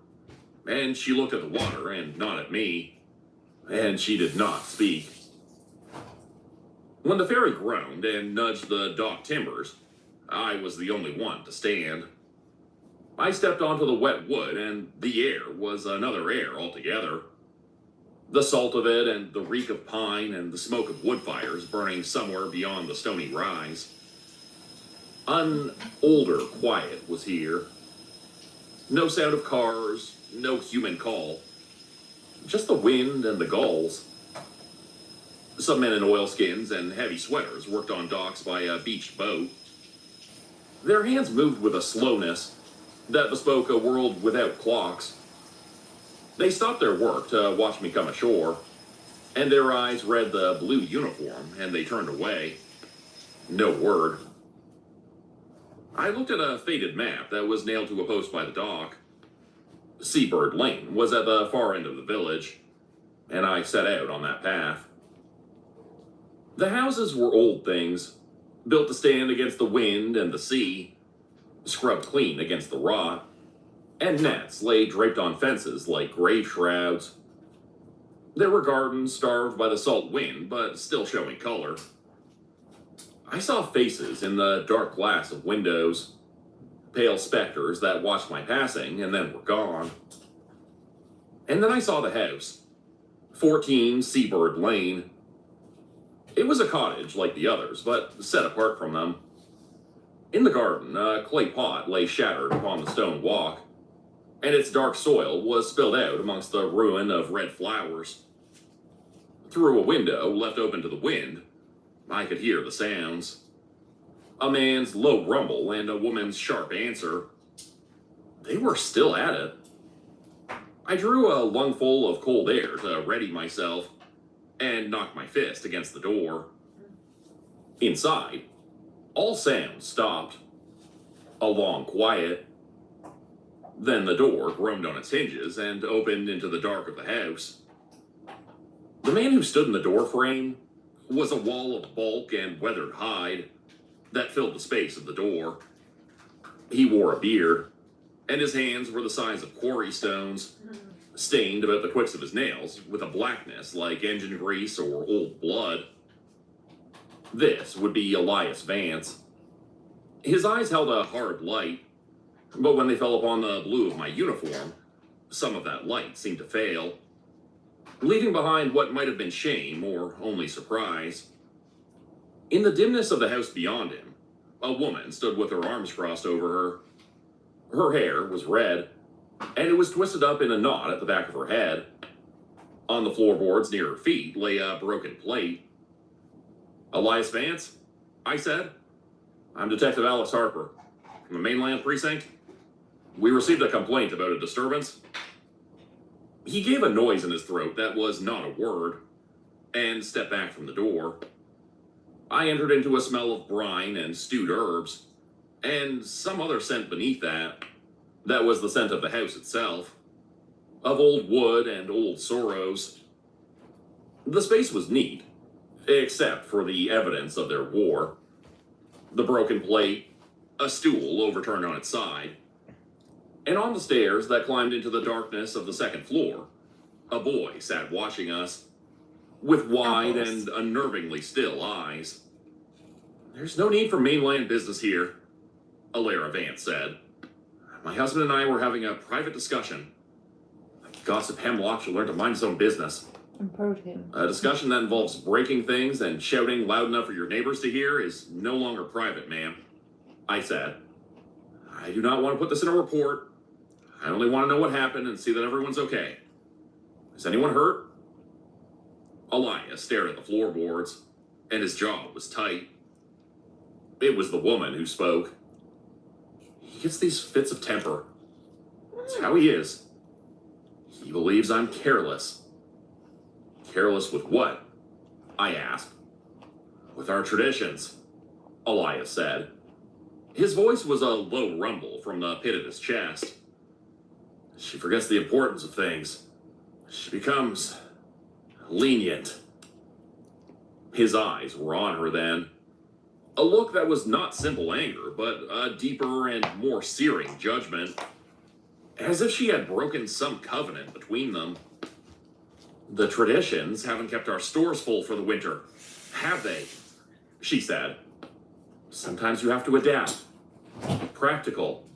Speaker 11: and she looked at the water and not at me, and she did not speak. When the ferry groaned and nudged the dock timbers, I was the only one to stand. I stepped onto the wet wood, and the air was another air altogether. The salt of it, and the reek of pine, and the smoke of wood fires burning somewhere beyond the stony rise. An older quiet was here. No sound of cars, no human call. Just the wind and the gulls. Some men in oilskins and heavy sweaters worked on docks by a beached boat. Their hands moved with a slowness that bespoke a world without clocks. They stopped their work to watch me come ashore, and their eyes read the blue uniform, and they turned away. No word. I looked at a faded map that was nailed to a post by the dock. Seabird Lane was at the far end of the village, and I set out on that path. The houses were old things, built to stand against the wind and the sea, scrubbed clean against the rot, and nets lay draped on fences like grave shrouds. There were gardens starved by the salt wind, but still showing color. I saw faces in the dark glass of windows, pale specters that watched my passing and then were gone. And then I saw the house, 14 Seabird Lane. It was a cottage like the others, but set apart from them. In the garden, a clay pot lay shattered upon the stone walk, and its dark soil was spilled out amongst the ruin of red flowers. Through a window left open to the wind, I could hear the sounds. A man's low rumble and a woman's sharp answer. They were still at it. I drew a lungful of cold air to ready myself and knocked my fist against the door. Inside, all sounds stopped. A long quiet. Then the door groaned on its hinges and opened into the dark of the house. The man who stood in the doorframe was a wall of bulk and weathered hide that filled the space of the door. He wore a beard, and his hands were the size of quarry stones, stained about the quicks of his nails with a blackness like engine grease or old blood. This would be Elias Vance. His eyes held a hard light, but when they fell upon the blue of my uniform, some of that light seemed to fail, leaving behind what might have been shame or only surprise. In the dimness of the house beyond him, a woman stood with her arms crossed over her. Her hair was red, and it was twisted up in a knot at the back of her head. On the floorboards near her feet lay a broken plate. "Elias Vance?" I said. "I'm Detective Alex Harper, from the Mainland Precinct. We received a complaint about a disturbance." He gave a noise in his throat that was not a word, and stepped back from the door. I entered into a smell of brine and stewed herbs, and some other scent beneath that. That was the scent of the house itself, of old wood and old sorrows. The space was neat, except for the evidence of their war. The broken plate, a stool overturned on its side, And on the stairs that climbed into the darkness of the second floor, a boy sat watching us with wide and unnervingly still eyes. "There's no need for mainland business here," Alara Vance said. "My husband and I were having a private discussion. Gossip Hemlock should learn to mind his own business. A discussion that involves breaking things and shouting loud enough for your neighbors to hear is no longer private, ma'am," I said. "I do not want to put this in a report. I only want to know what happened and see that everyone's okay. Is anyone hurt?" Elias stared at the floorboards, and his jaw was tight. It was the woman who spoke. "He gets these fits of temper. It's how he is. He believes I'm careless." "Careless with what?" I asked. "With our traditions," Elias said. His voice was a low rumble from the pit of his chest. "She forgets the importance of things. She becomes lenient." His eyes were on her then. A look that was not simple anger, but a deeper and more searing judgment. As if she had broken some covenant between them. "The traditions haven't kept our stores full for the winter, have they?" she said. "Sometimes you have to adapt. Practical."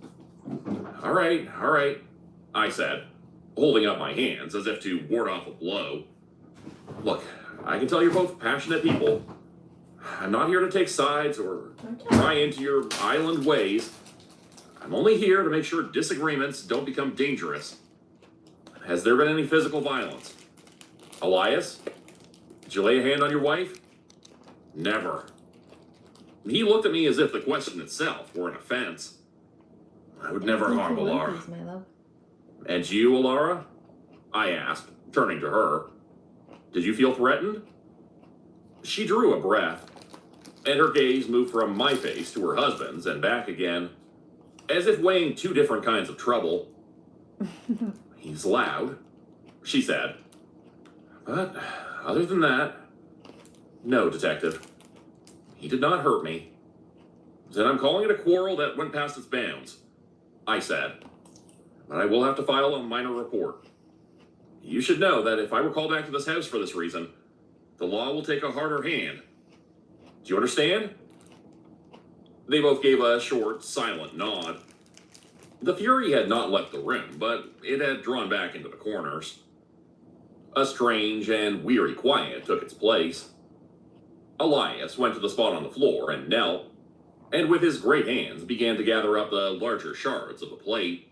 Speaker 11: All right, I said, holding up my hands as if to ward off a blow. "Look, I can tell you're both passionate people. I'm not here to take sides or pry into your island ways. I'm only here to make sure disagreements don't become dangerous. Has there been any physical violence? Elias, did you lay a hand on your wife?" "Never." He looked at me as if the question itself were an offense. "I would never harm Alara." "And you, Alara?" I asked, turning to her. "Did you feel threatened?" She drew a breath, and her gaze moved from my face to her husband's and back again, as if weighing two different kinds of trouble. "He's loud," she said. "But other than that, no, Detective. He did not hurt me." "Then I'm calling it a quarrel that went past its bounds," I said. "But I will have to file a minor report. You should know that if I were called back to this house for this reason, the law will take a harder hand. Do you understand?" They both gave a short, silent nod. The fury had not left the room, but it had drawn back into the corners. A strange and weary quiet took its place. Elias went to the spot on the floor and knelt, and with his great hands began to gather up the larger shards of the plate.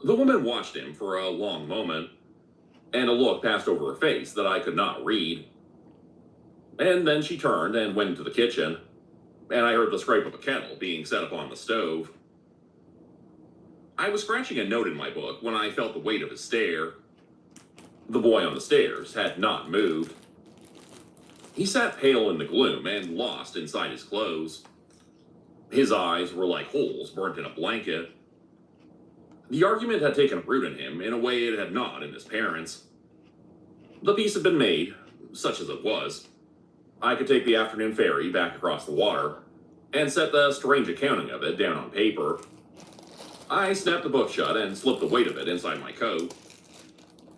Speaker 11: The woman watched him for a long moment, and a look passed over her face that I could not read. And then she turned and went into the kitchen, and I heard the scrape of a kettle being set upon the stove. I was scratching a note in my book when I felt the weight of his stare. The boy on the stairs had not moved. He sat pale in the gloom and lost inside his clothes. His eyes were like holes burnt in a blanket. The argument had taken root in him in a way it had not in his parents. The peace had been made, such as it was. I could take the afternoon ferry back across the water and set the strange accounting of it down on paper. I snapped the book shut and slipped the weight of it inside my coat.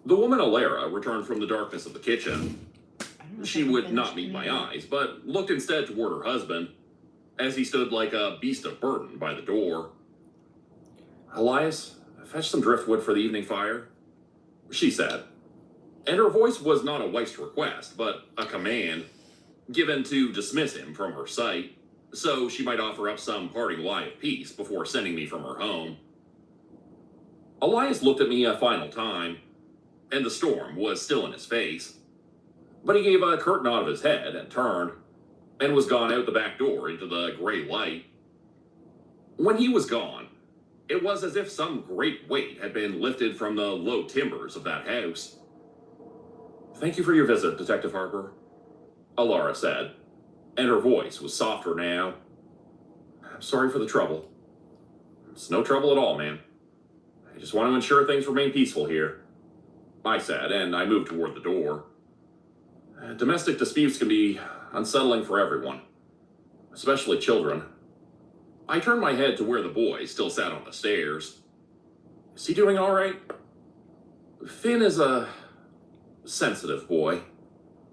Speaker 11: The woman Alara returned from the darkness of the kitchen. She would not meet my eyes, but looked instead toward her husband, as he stood like a beast of burden by the door. "Elias, fetch some driftwood for the evening fire," she said. And her voice was not a wife's request, but a command, given to dismiss him from her sight, so she might offer up some parting lie of peace before sending me from her home. Elias looked at me a final time, and the storm was still in his face. But he gave a curt nod of his head and turned, and was gone out the back door into the gray light. When he was gone, it was as if some great weight had been lifted from the low timbers of that house. "Thank you for your visit, Detective Harper," Alara said, and her voice was softer now. "I'm sorry for the trouble." "It's no trouble at all, ma'am. I just want to ensure things remain peaceful here," I said, and I moved toward the door. Domestic disputes can be unsettling for everyone, especially children. I turned my head to where the boy still sat on the stairs. Is he doing all right? Finn is a sensitive boy,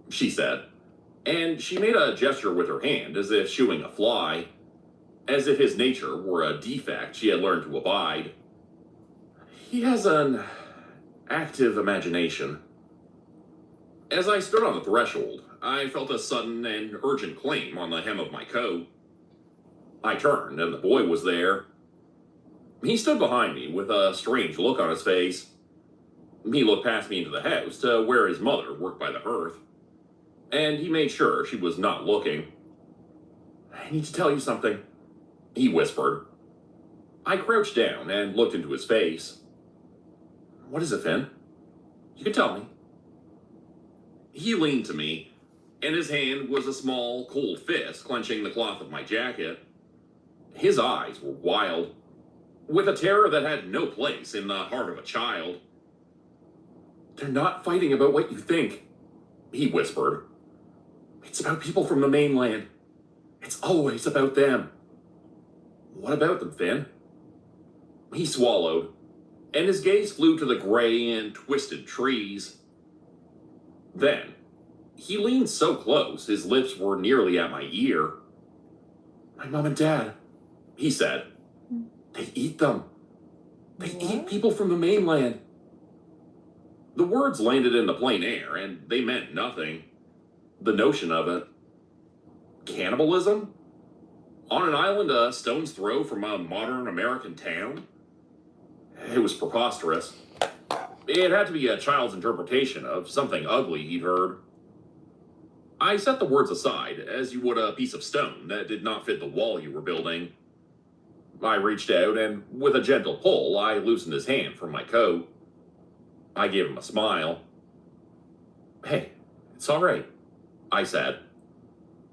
Speaker 11: she said, and she made a gesture with her hand as if shooing a fly, as if his nature were a defect she had learned to abide. He has an active imagination. As I stood on the threshold, I felt a sudden and urgent claim on the hem of my coat. I turned, and the boy was there. He stood behind me with a strange look on his face. He looked past me into the house to where his mother worked by the hearth, and he made sure she was not looking. I need to tell you something, he whispered. I crouched down and looked into his face. What is it, Finn? You can tell me. He leaned to me, and his hand was a small, cold fist clenching the cloth of my jacket. His eyes were wild, with a terror that had no place in the heart of a child. They're not fighting about what you think, he whispered. It's about people from the mainland. It's always about them. What about them, Finn? He swallowed, and his gaze flew to the gray and twisted trees. Then, he leaned so close his lips were nearly at my ear. My mom and dad, he said. They eat them. They eat people from the mainland. The words landed in the plain air, and they meant nothing. The notion of it. Cannibalism? On an island a stone's throw from a modern American town? It was preposterous. It had to be a child's interpretation of something ugly he'd heard. I set the words aside, as you would a piece of stone that did not fit the wall you were building. I reached out, and with a gentle pull, I loosened his hand from my coat. I gave him a smile. Hey, it's all right, I said.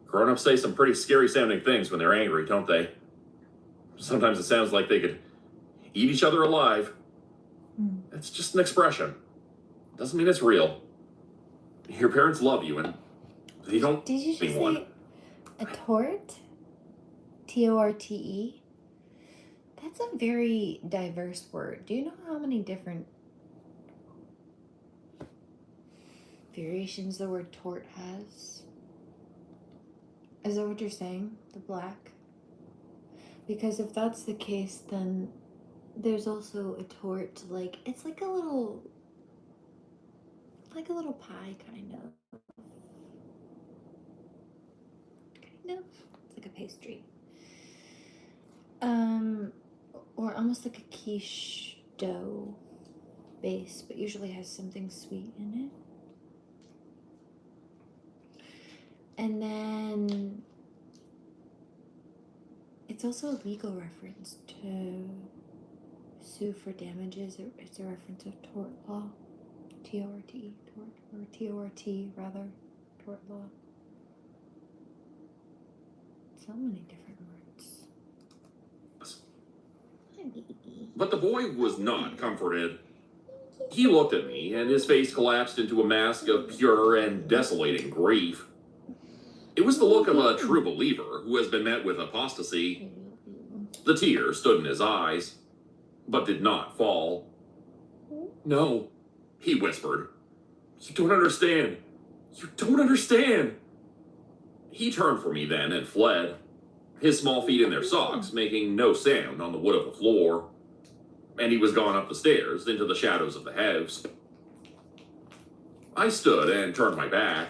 Speaker 11: Grown-ups say some pretty scary-sounding things when they're angry, don't they? Sometimes it sounds like they could eat each other alive. It's just an expression. Doesn't mean it's real. Your parents love you, and they don't
Speaker 2: Did you just
Speaker 11: mean one.
Speaker 2: say a tort? T-O-R-T-E? That's a very diverse word. Do you know how many different variations the word tort has? Is that what you're saying? The black? Because if that's the case, then there's also a tort, like, it's like a little pie, kind of. It's like a pastry. Or almost like a quiche dough base, but usually has something sweet in it. And then it's also a legal reference to sue for damages. It's a reference of tort law. T-O-R-T-E, tort, or T-O-R-T rather, tort law. So many different words. Hi, baby.
Speaker 11: But the boy was not comforted. He looked at me, and his face collapsed into a mask of pure and desolating grief. It was the look of a true believer who has been met with apostasy. The tears stood in his eyes, but did not fall. No, he whispered. You don't understand. You don't understand. He turned from me then and fled, his small feet in their socks making no sound on the wood of the floor. And he was gone up the stairs into the shadows of the house. I stood and turned my back.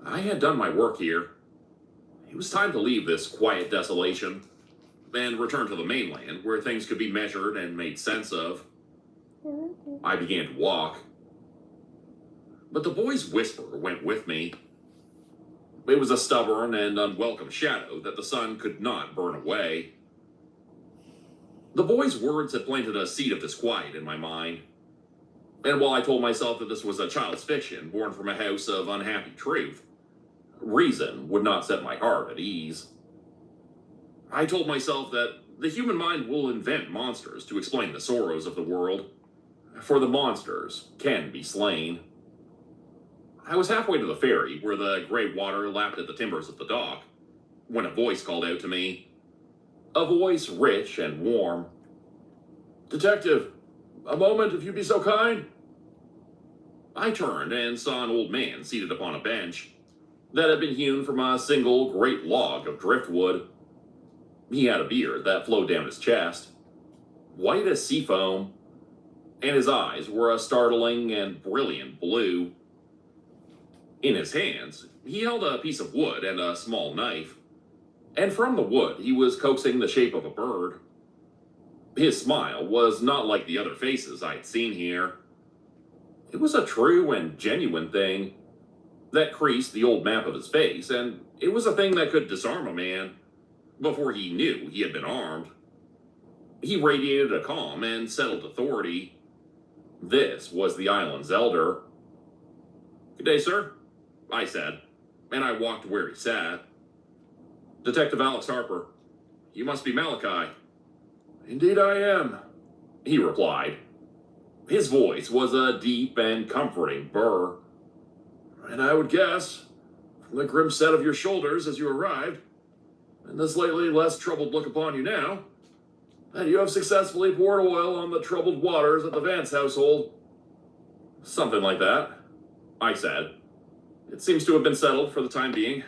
Speaker 11: I had done my work here. It was time to leave this quiet desolation and return to the mainland where things could be measured and made sense of. I began to walk. But the boy's whisper went with me. It was a stubborn and unwelcome shadow that the sun could not burn away. The boy's words had planted a seed of disquiet in my mind. And while I told myself that this was a child's fiction born from a house of unhappy truth, reason would not set my heart at ease. I told myself that the human mind will invent monsters to explain the sorrows of the world, for the monsters can be slain. I was halfway to the ferry where the gray water lapped at the timbers of the dock when a voice called out to me. a voice rich and warm. "Detective, a moment if you'd be so kind." I turned and saw an old man seated upon a bench that had been hewn from a single great log of driftwood. He had a beard that flowed down his chest, white as sea foam, and his eyes were a startling and brilliant blue. In his hands, he held a piece of wood and a small knife, and from the wood he was coaxing the shape of a bird. His smile was not like the other faces I'd seen here. It was a true and genuine thing that creased the old map of his face, and it was a thing that could disarm a man before he knew he had been armed. He radiated a calm and settled authority. This was the island's elder. "Good day, sir," I said, and I walked to where he sat. "Detective Alex Harper. You must be Malachi." "Indeed I am," he replied. His voice was a deep and comforting burr. "And I would guess, from the grim set of your shoulders as you arrived, and the slightly less troubled look upon you now, that you have successfully poured oil on the troubled waters of the Vance household." "Something like that," I said. "It seems to have been settled for the time being.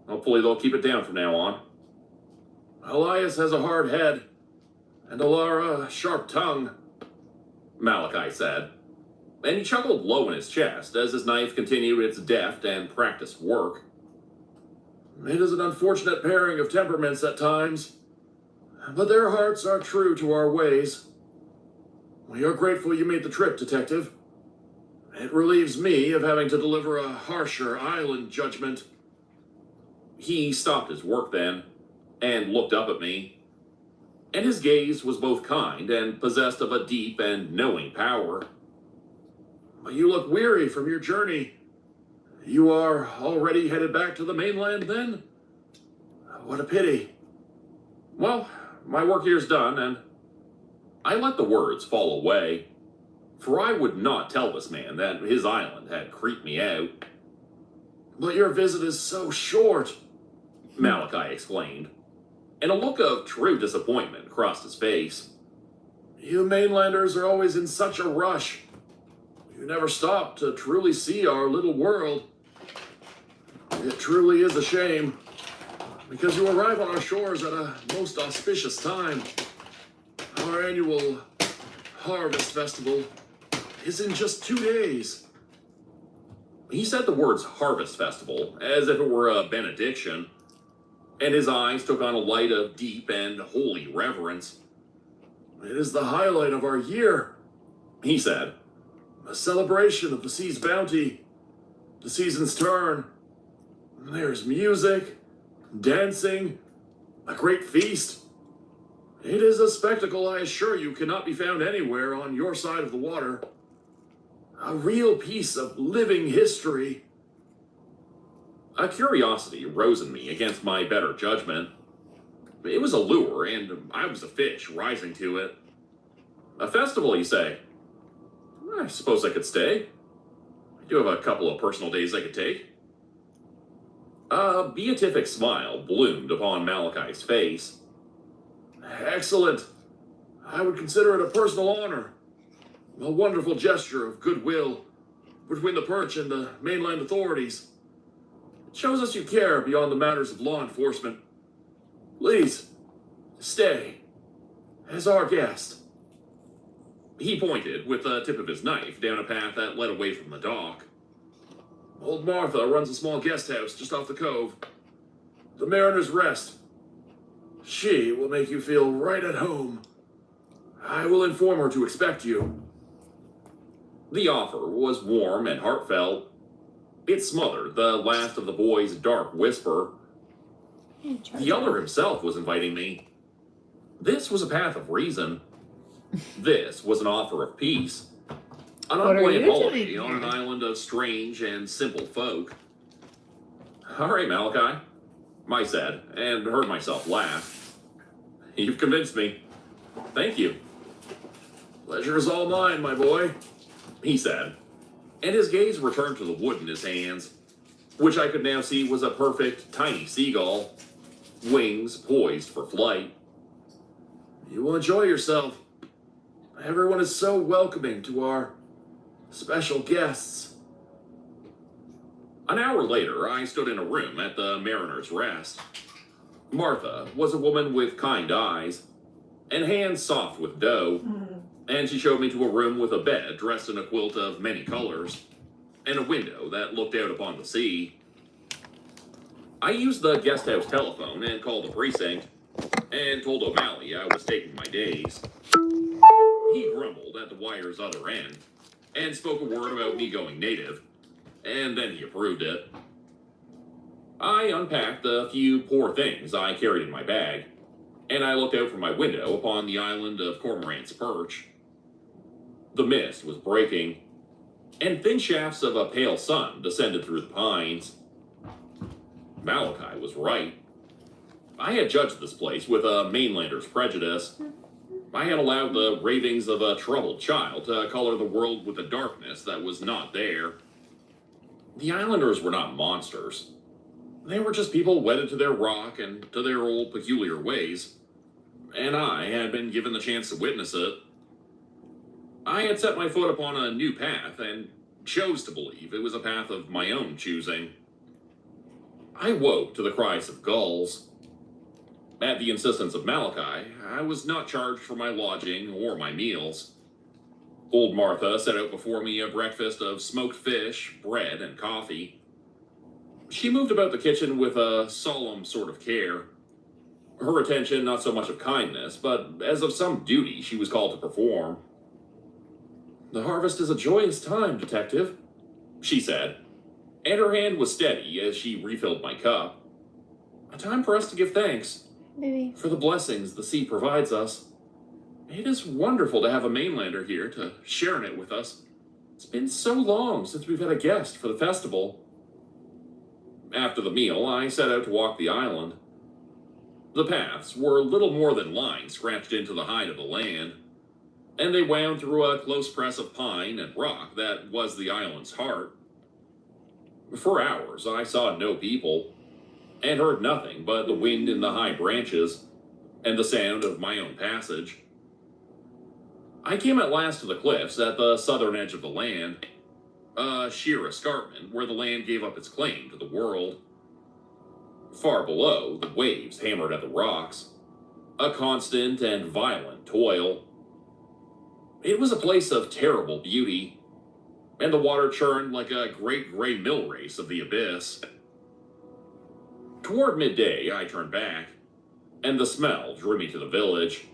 Speaker 11: Hopefully they'll keep it down from now on." "Elias has a hard head, and Alara a sharp tongue," Malachi said, and he chuckled low in his chest as his knife continued its deft and practiced work. "It is an unfortunate pairing of temperaments at times, but their hearts are true to our ways. We are grateful you made the trip, Detective. It relieves me of having to deliver a harsher island judgment." He stopped his work then and looked up at me, and his gaze was both kind and possessed of a deep and knowing power. "You look weary from your journey. You are already headed back to the mainland, then? What a pity." "Well, my work here's done," and I let the words fall away, for I would not tell this man that his island had creeped me out. "But your visit is so short," Malachi explained, and a look of true disappointment crossed his face. "You mainlanders are always in such a rush. You never stop to truly see our little world. It truly is a shame, because you arrive on our shores at a most auspicious time. Our annual harvest festival is in just 2 days." He said the words harvest festival as if it were a benediction, and his eyes took on a light of deep and holy reverence. "It is the highlight of our year," he said. "A celebration of the sea's bounty, the season's turn. There's music, dancing, a great feast. It is a spectacle I assure you cannot be found anywhere on your side of the water. A real piece of living history." A curiosity rose in me against my better judgment. It was a lure, and I was a fish rising to it. "A festival, you say? I suppose I could stay. I do have a couple of personal days I could take." A beatific smile bloomed upon Malachi's face. "Excellent. I would consider it a personal honor, a wonderful gesture of goodwill between the Perch and the mainland authorities. It shows us you care beyond the matters of law enforcement. Please, stay as our guest." He pointed with the tip of his knife down a path that led away from the dock. "Old Martha runs a small guest house just off the cove. The Mariner's Rest. She will make you feel right at home. I will inform her to expect you." The offer was warm and heartfelt. It smothered the last of the boy's dark whisper. The elder himself was inviting me. This was a path of reason. This was an offer of peace. An unplanned holiday on an island of strange and simple folk. "All right, Malachi," I said, and heard myself laugh. "You've convinced me. Thank you." "Pleasure is all mine, my boy," he said, and his gaze returned to the wood in his hands, which I could now see was a perfect, tiny seagull. wings poised for flight. You will enjoy yourself. Everyone is so welcoming to our special guests. An hour later, I stood in a room at the Mariner's Rest. Martha was a woman with kind eyes and hands soft with dough, and she showed me to a room with a bed dressed in a quilt of many colors and a window that looked out upon the sea. I used the guest house telephone and called the precinct and told O'Malley I was taking my days. He grumbled at the wire's other end and spoke a word about me going native, and then he approved it. I unpacked the few poor things I carried in my bag, and I looked out from my window upon the island of Cormorant's Perch. The mist was breaking, and thin shafts of a pale sun descended through the pines. Malachi was right. I had judged this place with a mainlander's prejudice. I had allowed the ravings of a troubled child to color the world with a darkness that was not there. The islanders were not monsters. They were just people wedded to their rock and to their old peculiar ways, and I had been given the chance to witness it. I had set my foot upon a new path and chose to believe it was a path of my own choosing. I woke to the cries of gulls. At the insistence of Malachi, I was not charged for my lodging or my meals. Old Martha set out before me a breakfast of smoked fish, bread, and coffee. She moved about the kitchen with a solemn sort of care. Her attention not so much of kindness, but as of some duty she was called to perform. "The harvest is a joyous time, Detective," she said, and her hand was steady as she refilled my cup. "A time for us to give thanks for the blessings the sea provides us. It is wonderful to have a mainlander here to share in it with us. It's been so long since we've had a guest for the festival." After the meal, I set out to walk the island. The paths were little more than lines scratched into the hide of the land, and they wound through a close press of pine and rock that was the island's heart. For hours, I saw no people, and heard nothing but the wind in the high branches and the sound of my own passage. I came at last to the cliffs at the southern edge of the land, a sheer escarpment where the land gave up its claim to the world. Far below, the waves hammered at the rocks, a constant and violent toil. It was a place of terrible beauty, and the water churned like a great gray mill race of the abyss. Toward midday, I turned back, and the smell drew me to the village.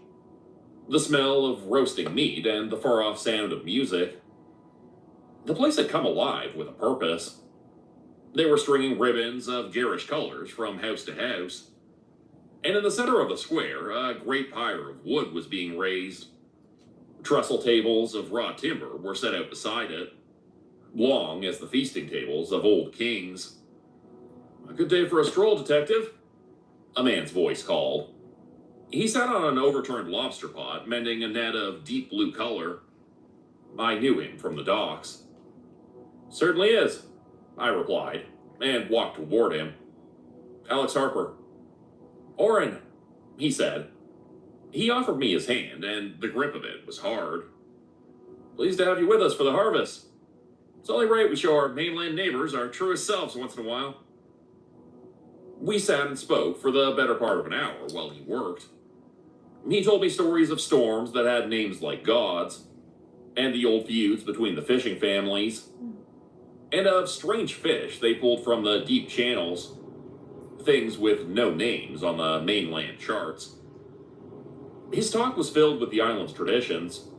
Speaker 11: The smell of roasting meat and the far-off sound of music. The place had come alive with a purpose. They were stringing ribbons of garish colors from house to house, and in the center of the square, a great pyre of wood was being raised. Trestle tables of raw timber were set out beside it, long as the feasting tables of old kings. "A good day for a stroll, Detective," a man's voice called. He sat on an overturned lobster pot, mending a net of deep blue color. I knew him from the docks. "Certainly is," I replied, and walked toward him. "Alex Harper." "Orrin," he said. He offered me his hand, and the grip of it was hard. "Pleased to have you with us for the harvest. It's only right we show our mainland neighbors our truest selves once in a while." We sat and spoke for the better part of an hour while he worked. He told me stories of storms that had names like gods, and the old feuds between the fishing families, and of strange fish they pulled from the deep channels, things with no names on the mainland charts. His talk was filled with the island's traditions,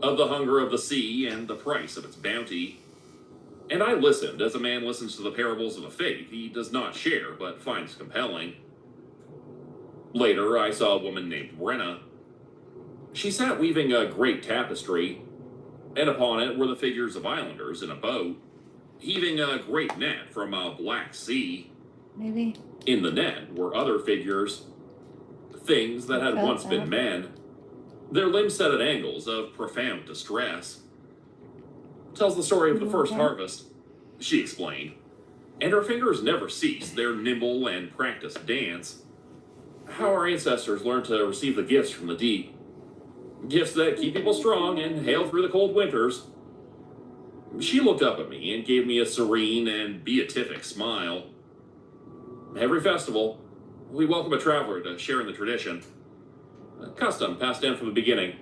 Speaker 11: of the hunger of the sea and the price of its bounty, and I listened as a man listens to the parables of a faith he does not share but finds compelling. Later, I saw a woman named Brenna. She sat weaving a great tapestry, and upon it were the figures of islanders in a boat, heaving a great net from a black sea.
Speaker 2: Maybe.
Speaker 11: In the net were other figures, things that had once been men, their limbs set at angles of profound distress. "Tells the story of the first harvest," she explained, and her fingers never ceased their nimble and practiced dance. how our ancestors learned to receive the gifts from the deep. Gifts that keep people strong and hail through the cold winters. She looked up at me and gave me a serene and beatific smile. Every festival, we welcome a traveler to share in the tradition. A custom passed down from the beginning,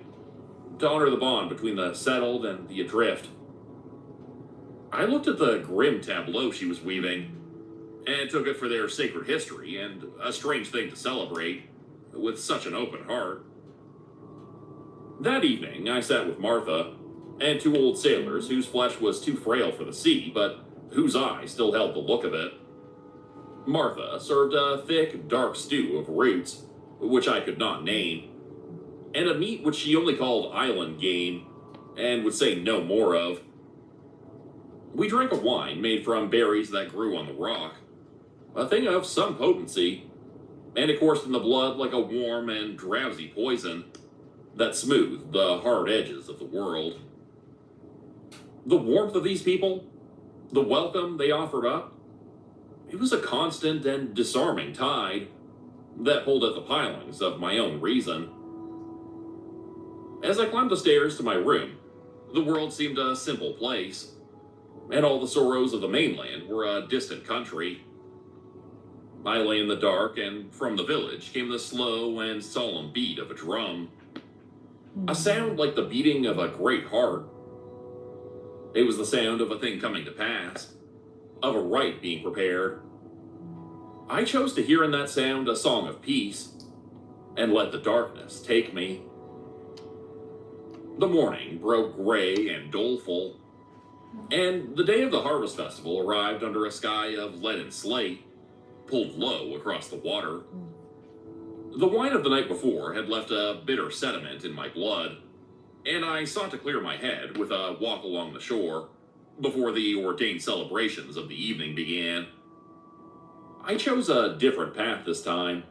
Speaker 11: to honor the bond between the settled and the adrift. I looked at the grim tableau she was weaving, and took it for their sacred history and a strange thing to celebrate, with such an open heart. That evening, I sat with Martha, and two old sailors whose flesh was too frail for the sea, but whose eyes still held the look of it. Martha served a thick, dark stew of roots, which I could not name, and a meat which she only called island game, and would say no more of. We drank a wine made from berries that grew on the rock, a thing of some potency, and it coursed in the blood like a warm and drowsy poison that smoothed the hard edges of the world. The warmth of these people, the welcome they offered up, it was a constant and disarming tide that pulled at the pilings of my own reason. As I climbed the stairs to my room, the world seemed a simple place, and all the sorrows of the mainland were a distant country. I lay in the dark, and from the village came the slow and solemn beat of a drum, a sound like the beating of a great heart. It was the sound of a thing coming to pass, of a rite being prepared. I chose to hear in that sound a song of peace, and let the darkness take me. The morning broke gray and doleful, and the day of the harvest festival arrived under a sky of lead and slate, pulled low across the water. The wine of the night before had left a bitter sediment in my blood, and I sought to clear my head with a walk along the shore before the ordained celebrations of the evening began. I chose a different path this time,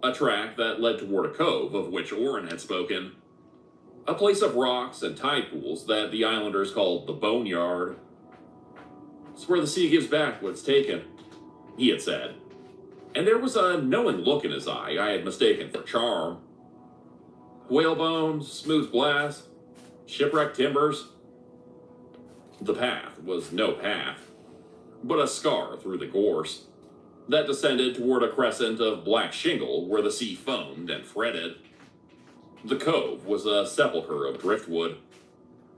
Speaker 11: a track that led toward a cove of which Oren had spoken, a place of rocks and tide pools that the islanders called the Boneyard. It's where the sea gives back what's taken, he had said, and there was a knowing look in his eye I had mistaken for charm. Whale bones, smooth glass, shipwrecked timbers. The path was no path, but a scar through the gorse that descended toward a crescent of black shingle where the sea foamed and fretted. The cove was a sepulchre of driftwood,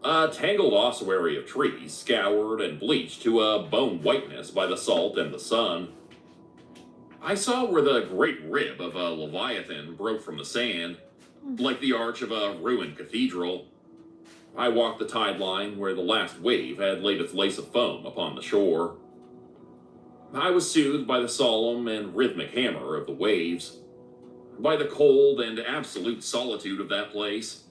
Speaker 11: a tangled ossuary of trees scoured and bleached to a bone whiteness by the salt and the sun. I saw where the great rib of a leviathan broke from the sand, like the arch of a ruined cathedral. I walked the tide line where the last wave had laid its lace of foam upon the shore. I was soothed by the solemn and rhythmic hammer of the waves, by the cold and absolute solitude of that place.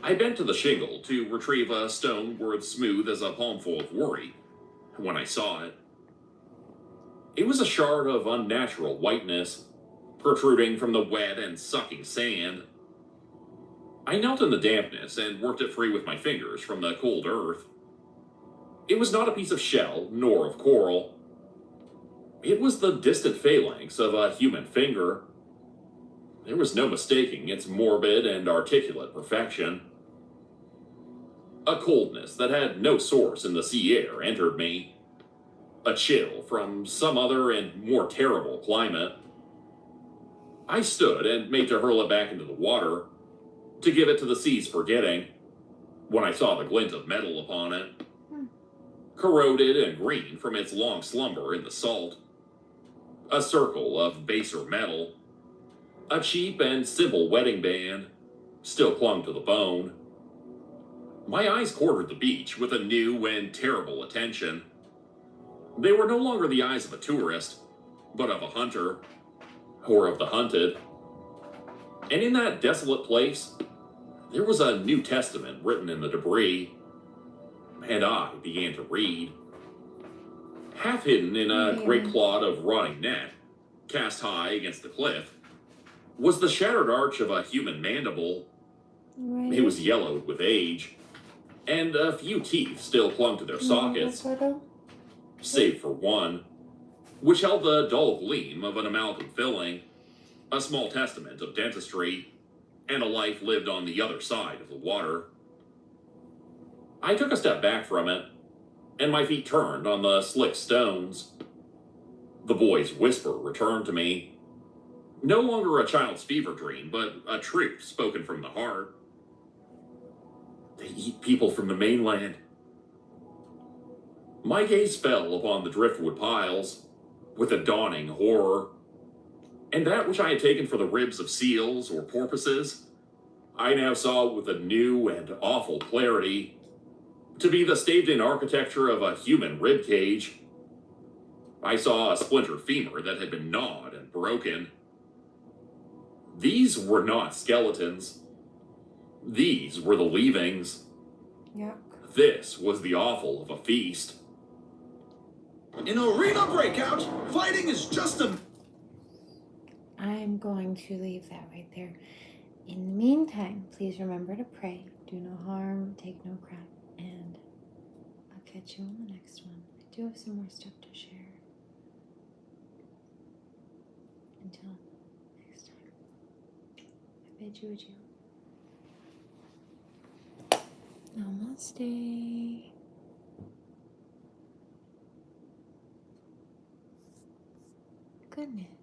Speaker 11: I bent to the shingle to retrieve a stone worth smooth as a palmful of worry when I saw it. It was a shard of unnatural whiteness, protruding from the wet and sucking sand. I knelt in the dampness and worked it free with my fingers from the cold earth. It was not a piece of shell, nor of coral. It was the distant phalanx of a human finger. There was no mistaking its morbid and articulate perfection. A coldness that had no source in the sea air entered me, a chill from some other and more terrible climate. I stood and made to hurl it back into the water, to give it to the sea's forgetting, when I saw the glint of metal upon it, corroded and green from its long slumber in the salt. A circle of baser metal, a cheap and simple wedding band, still clung to the bone. My eyes quartered the beach with a new and terrible attention. They were no longer the eyes of a tourist, but of a hunter, or of the hunted. And in that desolate place, there was a New Testament written in the debris, and I began to read. Half hidden in a great clod of rotting net, cast high against the cliff, was the shattered arch of a human mandible.
Speaker 2: Right.
Speaker 11: It was yellowed with age, and a few teeth still clung to their sockets, save for one, which held the dull gleam of an amalgam filling. a small testament of dentistry, and a life lived on the other side of the water. I took a step back from it, and my feet turned on the slick stones. The boy's whisper returned to me. No longer a child's fever dream, but a truth spoken from the heart. They eat people from the mainland. My gaze fell upon the driftwood piles with a dawning horror. And that which I had taken for the ribs of seals or porpoises, I now saw with a new and awful clarity to be the staved-in architecture of a human rib cage. I saw a splintered femur that had been gnawed and broken. These were not skeletons. These were the leavings.
Speaker 2: Yuck.
Speaker 11: This was the offal of a feast.
Speaker 12: In Arena Breakout, fighting is just a...
Speaker 2: I'm going to leave that right there. In the meantime, please remember to pray, do no harm, take no crap, and I'll catch you on the next one. I do have some more stuff to share. Until next time, I bid you adieu. Namaste. Goodness.